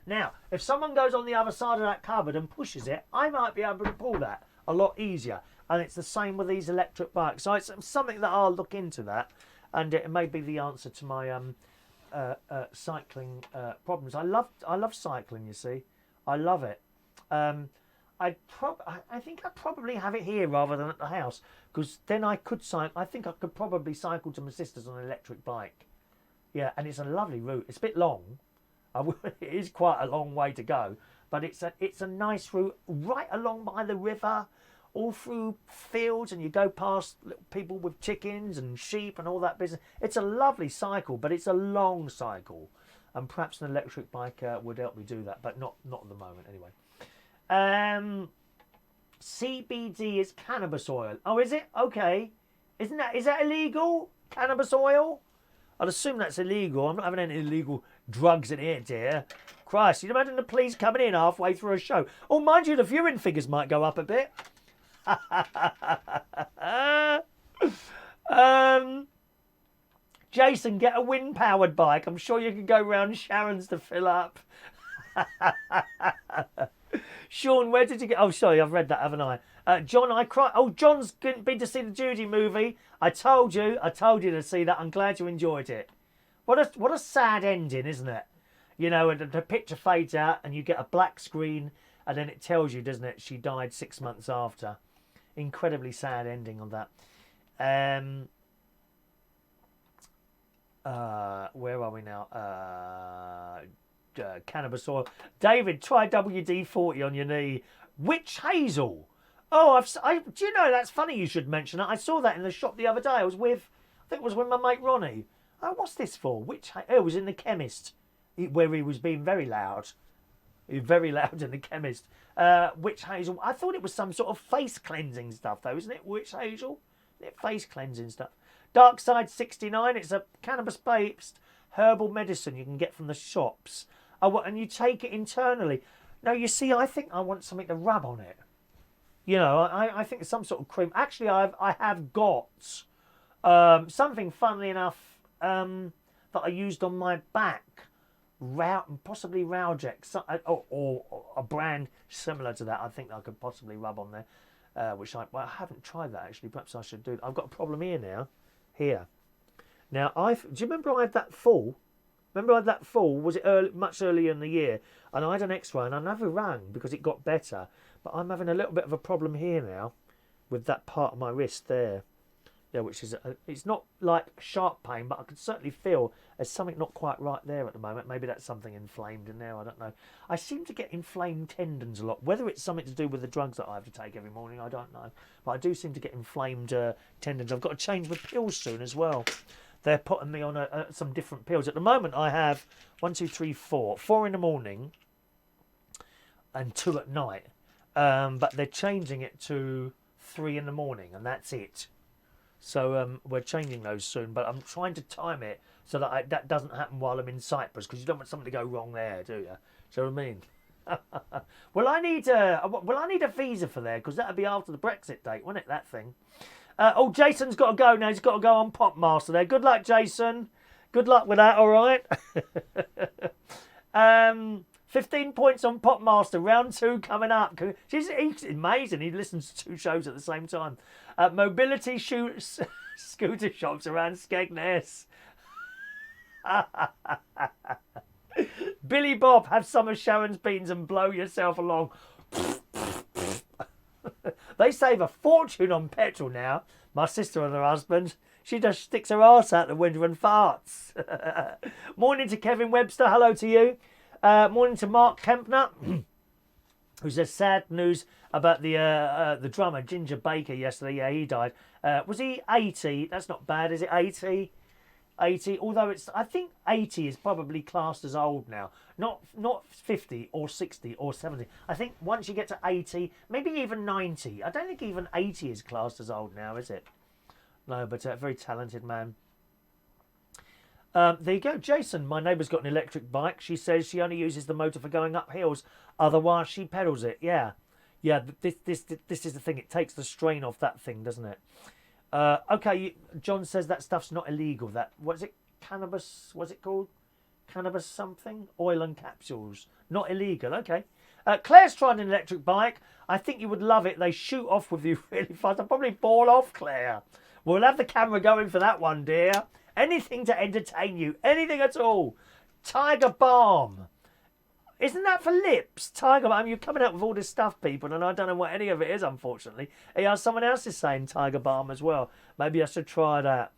Now, if someone goes on the other side of that cupboard and pushes it, I might be able to pull that a lot easier. And it's the same with these electric bikes. So it's something that I'll look into that. And it may be the answer to my cycling problems. I love cycling, you see. I love it. I think I'd probably have it here rather than at the house. Because then I could cycle. I think I could probably cycle to my sister's on an electric bike. Yeah, and it's a lovely route. It's a bit long. It is quite a long way to go. But it's a nice route right along by the river, all through fields, and you go past little people with chickens and sheep and all that business. It's a lovely cycle, but it's a long cycle. And perhaps an electric bike would help me do that, but not at the moment anyway. CBD is cannabis oil. Oh, is it? Okay. Is that illegal? Cannabis oil? I'd assume that's illegal. I'm not having any illegal drugs in here, dear. Christ, you'd imagine the police coming in halfway through a show. Oh, mind you, the viewing figures might go up a bit. Jason, get a wind-powered bike. I'm sure you can go round Sharon's to fill up. Sean, where did you get... Oh, sorry, I've read that, haven't I? John, I cry. Oh, John's been to see the Judy movie. I told you to see that. I'm glad you enjoyed it. What a sad ending, isn't it? You know, and the picture fades out and you get a black screen and then it tells you, doesn't it, she died 6 months after. Incredibly sad ending on that. Where are we now? Cannabis oil. David, try WD-40 on your knee. Witch hazel. Oh, do you know, that's funny you should mention it. I saw that in the shop the other day. I think it was with my mate Ronnie. Oh, what's this for? It was in the chemist, where he was being very loud. He was very loud in the chemist. Witch hazel. I thought it was some sort of face cleansing stuff, though, isn't it? Witch hazel? Isn't it face cleansing stuff? Dark Side 69. It's a cannabis-based herbal medicine you can get from the shops. Oh, and you take it internally. No, you see, I think I want something to rub on it. You know, I think it's some sort of cream. Actually, I have got something, funnily enough, that I used on my back. Possibly Raujex, or a brand similar to that. I think I could possibly rub on there, which I haven't tried that actually. Perhaps I should do. I've got a problem here now. Now, do you remember I had that fall? Was it much earlier in the year? And I had an X-ray and I never rang because it got better. But I'm having a little bit of a problem here now with that part of my wrist there. Yeah, which is, it's not like sharp pain, but I can certainly feel there's something not quite right there at the moment. Maybe that's something inflamed in there, I don't know. I seem to get inflamed tendons a lot. Whether it's something to do with the drugs that I have to take every morning, I don't know. But I do seem to get inflamed tendons. I've got to change my pills soon as well. They're putting me on some different pills. At the moment, I have 1, 2, 3, 4. 4 in the morning and 2 at night. But they're changing it to 3 in the morning, and that's it. So we're changing those soon. But I'm trying to time it so that that doesn't happen while I'm in Cyprus, because you don't want something to go wrong there, do you? Do you know what I mean? Well, I need a visa for there, because that'll be after the Brexit date, won't it? That thing. Oh, Jason's got to go now. He's got to go on Popmaster there. Good luck, Jason. Good luck with that, all right? 15 points on Popmaster. Round 2 coming up. He's amazing. He listens to 2 shows at the same time. Mobility scooter shops around Skegness. Billy Bob, have some of Sharon's beans and blow yourself along. They save a fortune on petrol now. My sister and her husband, she just sticks her arse out the window and farts. Morning to Kevin Webster, hello to you. Morning to Mark Kempner, who says sad news about the drummer Ginger Baker yesterday. Yeah, he died. Was he 80? That's not bad, is it? 80? 80, although I think 80 is probably classed as old now. Not 50 or 60 or 70. I think once you get to 80, maybe even 90. I don't think even 80 is classed as old now, is it? No, but a very talented man. There you go, Jason. My neighbour's got an electric bike. She says she only uses the motor for going up hills. Otherwise, she pedals it. Yeah. This is the thing. It takes the strain off that thing, doesn't it? Okay, John says that stuff's not illegal. What is it? Cannabis? What's it called? Cannabis something? Oil and capsules. Not illegal. Okay. Claire's tried an electric bike. I think you would love it. They shoot off with you really fast. I'll probably fall off, Claire. We'll have the camera going for that one, dear. Anything to entertain you. Anything at all. Tiger Balm. Isn't that for lips? Tiger Balm. You're coming out with all this stuff, people, and I don't know what any of it is, unfortunately. Someone else is saying Tiger Balm as well. Maybe I should try that.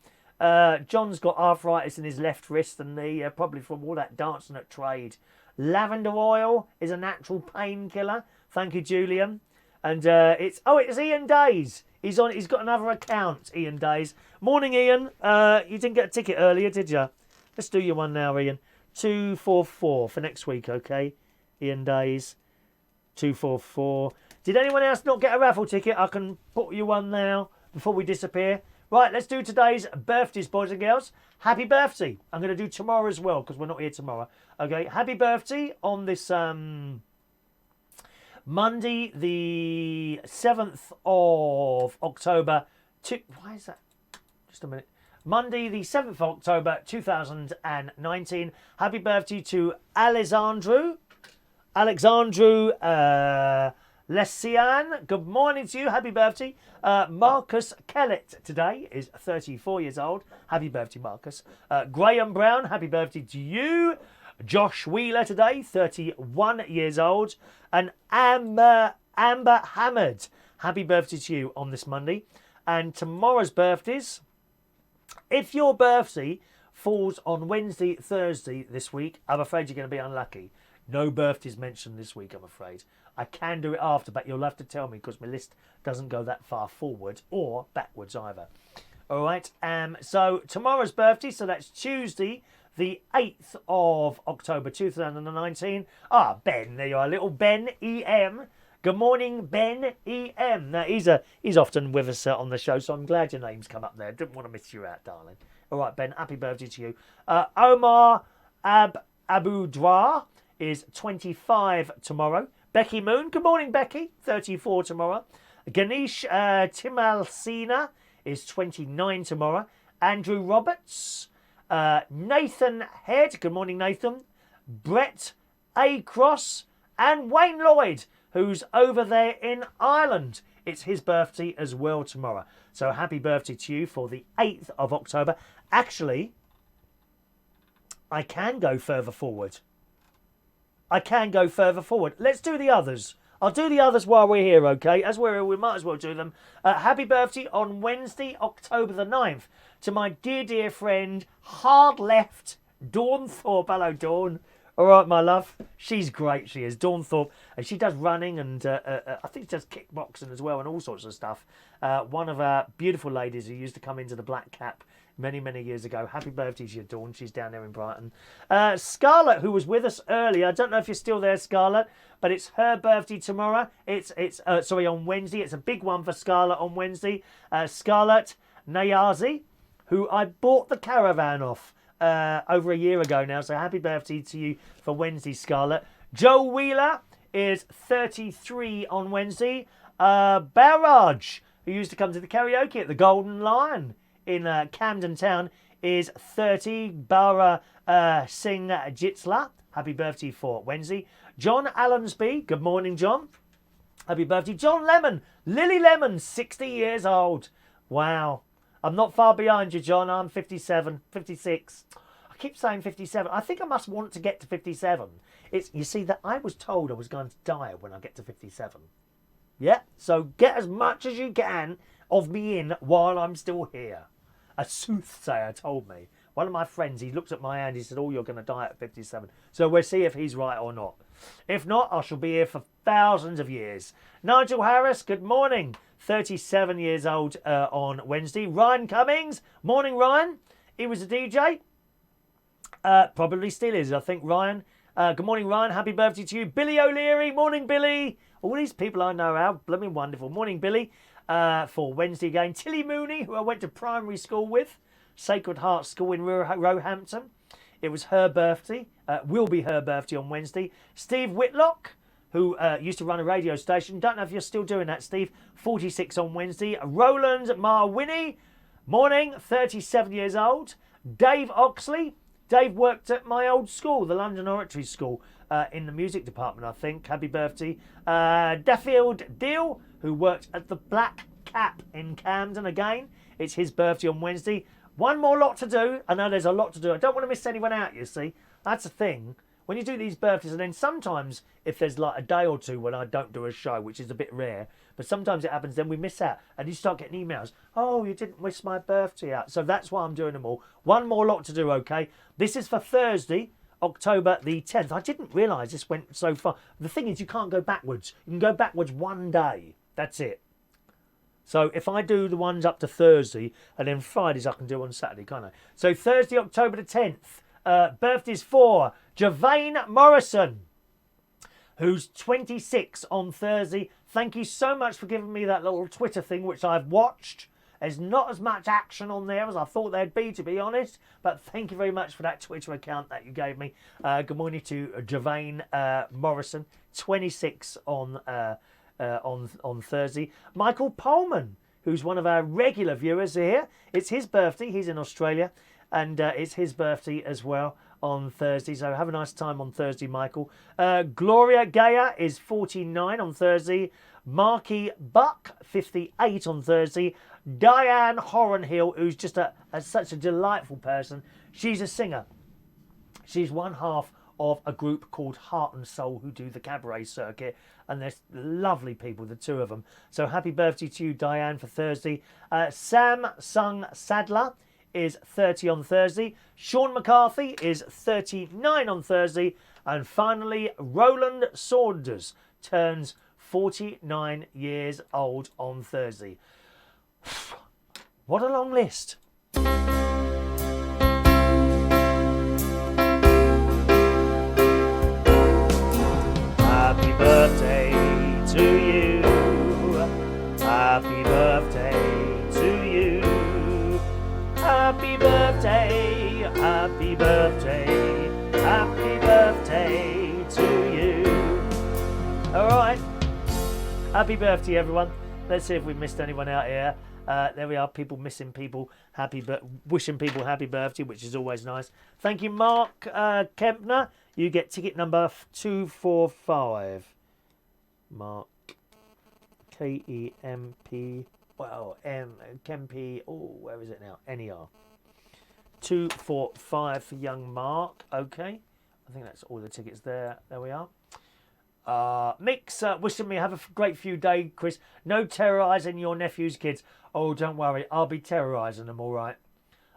John's got arthritis in his left wrist and knee, probably from all that dancing at trade. Lavender oil is a natural painkiller. Thank you, Julian. And it's Ian Days. He's got another account, Ian Days. Morning, Ian. You didn't get a ticket earlier, did you? Let's do your one now, Ian. 244 for next week, okay? Ian Days. 244. Did anyone else not get a raffle ticket? I can put you one now before we disappear. Right, let's do today's birthdays, boys and girls. Happy birthday. I'm going to do tomorrow as well because we're not here tomorrow. Okay, happy birthday on this Monday, the 7th of October. Why is that? Just a minute. Monday, the 7th of October, 2019. Happy birthday to Alexandru. Lessian. Good morning to you. Happy birthday. Markus Kellett today is 34 years old. Happy birthday, Marcus. Graham Brown. Happy birthday to you. Josh Wheeler today, 31 years old. And Amber Hamad. Happy birthday to you on this Monday. And tomorrow's birthdays. If your birthday falls on Wednesday, Thursday this week, I'm afraid you're going to be unlucky. No birthdays mentioned this week, I'm afraid. I can do it after, but you'll have to tell me because my list doesn't go that far forward or backwards either. All right, so tomorrow's birthday, so that's Tuesday, the 8th of October 2019. Ben, there you are, little Ben E.M. Good morning, Ben E.M. Now, he's often with us on the show, so I'm glad your name's come up there. Didn't want to miss you out, darling. All right, Ben, happy birthday to you. Omar Abu Dra is 25 tomorrow. Becky Moon, good morning, Becky, 34 tomorrow. Ganesh Timalsina is 29 tomorrow. Andrew Roberts. Nathan Head, good morning, Nathan. Brett A. Cross. And Wayne Lloyd, who's over there in Ireland. It's his birthday as well tomorrow. So happy birthday to you for the 8th of October. Actually, I can go further forward. Let's do the others. I'll do the others while we're here, okay? As we're here, we might as well do them. Happy birthday on Wednesday, October the 9th, to my dear friend, hard left, Dawn Thorpe. Hello, Dawn. All right, my love. She's great, she is. Dawn Thorpe. And she does running and I think she does kickboxing as well and all sorts of stuff. One of our beautiful ladies who used to come into the Black Cap many years ago. Happy birthday to you, Dawn. She's down there in Brighton. Scarlett, who was with us earlier. I don't know if you're still there, Scarlett, but it's her birthday tomorrow. It's on Wednesday. It's a big one for Scarlett on Wednesday. Scarlett Nayazi, who I bought the caravan off over a year ago now. So happy birthday to you for Wednesday, Scarlett. Joe Wheeler is 33 on Wednesday. Balraj, who used to come to the karaoke at the Golden Lion in Camden Town, is 30. Bara Singh Jitsla, happy birthday for Wednesday. John Allensby, good morning, John. Happy birthday. John Lemon, Lily Lemon, 60 years old. Wow. I'm not far behind you, John. I'm 57, 56. I keep saying 57. I think I must want to get to 57. You see, that I was told I was going to die when I get to 57. Yeah, so get as much as you can of me in while I'm still here. A soothsayer told me. One of my friends, he looked at my hand, he said, oh, you're going to die at 57. So we'll see if he's right or not. If not, I shall be here for thousands of years. Nigel Harris, good morning. 37 years old on Wednesday. Ryan Cummings, morning Ryan. He was a DJ. Probably still is, I think, Ryan. Good morning, Ryan. Happy birthday to you. Billy O'Leary, morning, Billy. All these people I know how blooming wonderful. Morning, Billy. For Wednesday again. Tilly Mooney, who I went to primary school with. Sacred Heart School in Roehampton. It was her birthday. Will be her birthday on Wednesday. Steve Whitlock, who used to run a radio station. Don't know if you're still doing that, Steve. 46 on Wednesday. Roland Marwinnie, morning, 37 years old. Dave Oxley. Dave worked at my old school, the London Oratory School, in the music department, I think. Happy birthday. Dafydd Deal, who worked at the Black Cap in Camden again. It's his birthday on Wednesday. One more lot to do. I know there's a lot to do. I don't want to miss anyone out, you see. That's the thing. When you do these birthdays, and then sometimes if there's like a day or two when I don't do a show, which is a bit rare, but sometimes it happens, then we miss out. And you start getting emails. Oh, you didn't wish my birthday out. So that's why I'm doing them all. One more lot to do, okay? This is for Thursday, October the 10th. I didn't realise this went so far. The thing is, you can't go backwards. You can go backwards one day. That's it. So if I do the ones up to Thursday, and then Fridays I can do on Saturday, can't I? So Thursday, October the 10th, birthdays for Jovaine Morrison, who's 26 on Thursday. Thank you so much for giving me that little Twitter thing, which I've watched. There's not as much action on there as I thought there'd be, to be honest. But thank you very much for that Twitter account that you gave me. Good morning to Jovaine Morrison, 26 on Thursday. Michael Pullman, who's one of our regular viewers here. It's his birthday. He's in Australia. And it's his birthday as well on Thursday. So have a nice time on Thursday, Michael. Gloria Gaia is 49 on Thursday. Marky Buck, 58 on Thursday. Diane Horanhill, who's just such a delightful person. She's a singer. She's one half of a group called Heart and Soul who do the cabaret circuit. And they're lovely people, the two of them. So happy birthday to you, Diane, for Thursday. Sam Sung Sadler is 30 on Thursday. Sean McCarthy is 39 on Thursday. And finally, Roland Saunders turns 49 years old on Thursday. What a long list. Happy birthday to you. Happy birthday to you. Happy birthday, happy birthday, happy birthday to you. All right. Happy birthday, everyone. Let's see if we missed anyone out here. There we are, people missing people, wishing people happy birthday, which is always nice. Thank you, Mark Kempner. You get ticket number 245. Mark, Kemp, well, Kemp, oh, where is it now? NER. 245 for young Mark. Okay, I think that's all the tickets there. There we are. Mix, wishing me have a great few days, Chris. No terrorising your nephew's kids. Oh, don't worry, I'll be terrorising them, all right.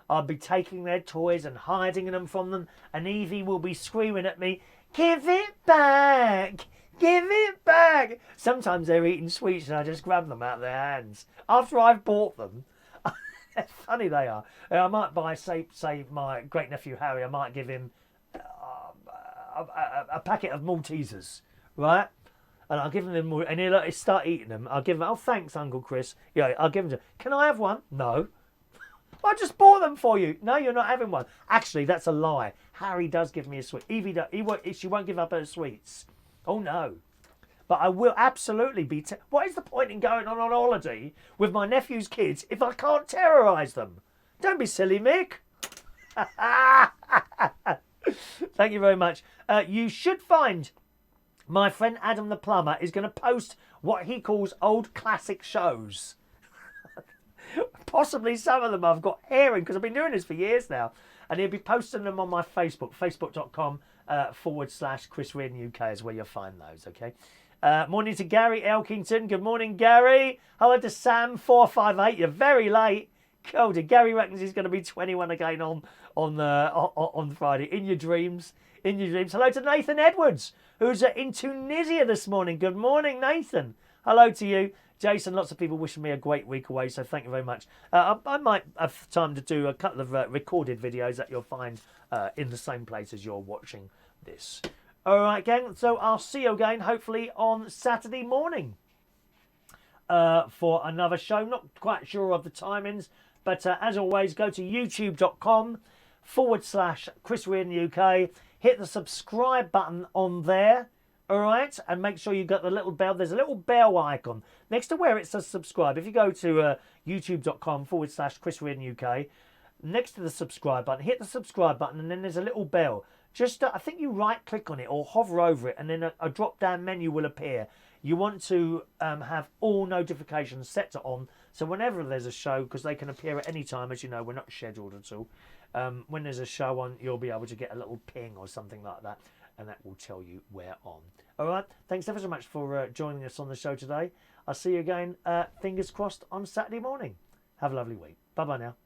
I'll be taking their toys and hiding them from them, and Evie will be screaming at me, "Give it back! Give it back!" Sometimes they're eating sweets and I just grab them out of their hands after I've bought them. Funny they are. I might buy, say my great nephew Harry, I might give him a packet of Maltesers, right? And I'll give him them, and he'll start eating them. I'll give him, oh, thanks, Uncle Chris. Yeah, I'll give him, can I have one? No. I just bought them for you. No, you're not having one. Actually, that's a lie. Harry does give me a sweet. Evie, she won't give up her sweets. Oh, no. But I will absolutely be... What is the point in going on holiday with my nephew's kids if I can't terrorise them? Don't be silly, Mick. Thank you very much. You should find my friend Adam the Plumber is going to post what he calls old classic shows. Possibly some of them I've got hearing because I've been doing this for years now. And he'll be posting them on my Facebook, facebook.com/Chris Reardon UK is where you'll find those, okay? Morning to Gary Elkington. Good morning, Gary. Hello to Sam458. You're very late. God, Gary reckons he's going to be 21 again on Friday. In your dreams. In your dreams. Hello to Nathan Edwards, who's in Tunisia this morning. Good morning, Nathan. Hello to you. Jason, lots of people wishing me a great week away, so thank you very much. I might have time to do a couple of recorded videos that you'll find in the same place as you're watching this. All right, gang, so I'll see you again, hopefully, on Saturday morning for another show. Not quite sure of the timings, but as always, go to youtube.com/Chris Reardon UK. Hit the subscribe button on there. All right, and make sure you got the little bell. There's a little bell icon next to where it says subscribe. If you go to youtube.com/Chris Reardon UK, next to the subscribe button, hit the subscribe button, and then there's a little bell. Just, I think you right click on it or hover over it, and then a drop down menu will appear. You want to have all notifications set to on, so whenever there's a show, because they can appear at any time, as you know, we're not scheduled at all. When there's a show on, you'll be able to get a little ping or something like that, and that will tell you we're on. All right, thanks ever so much for joining us on the show today. I'll see you again, fingers crossed, on Saturday morning. Have a lovely week. Bye-bye now.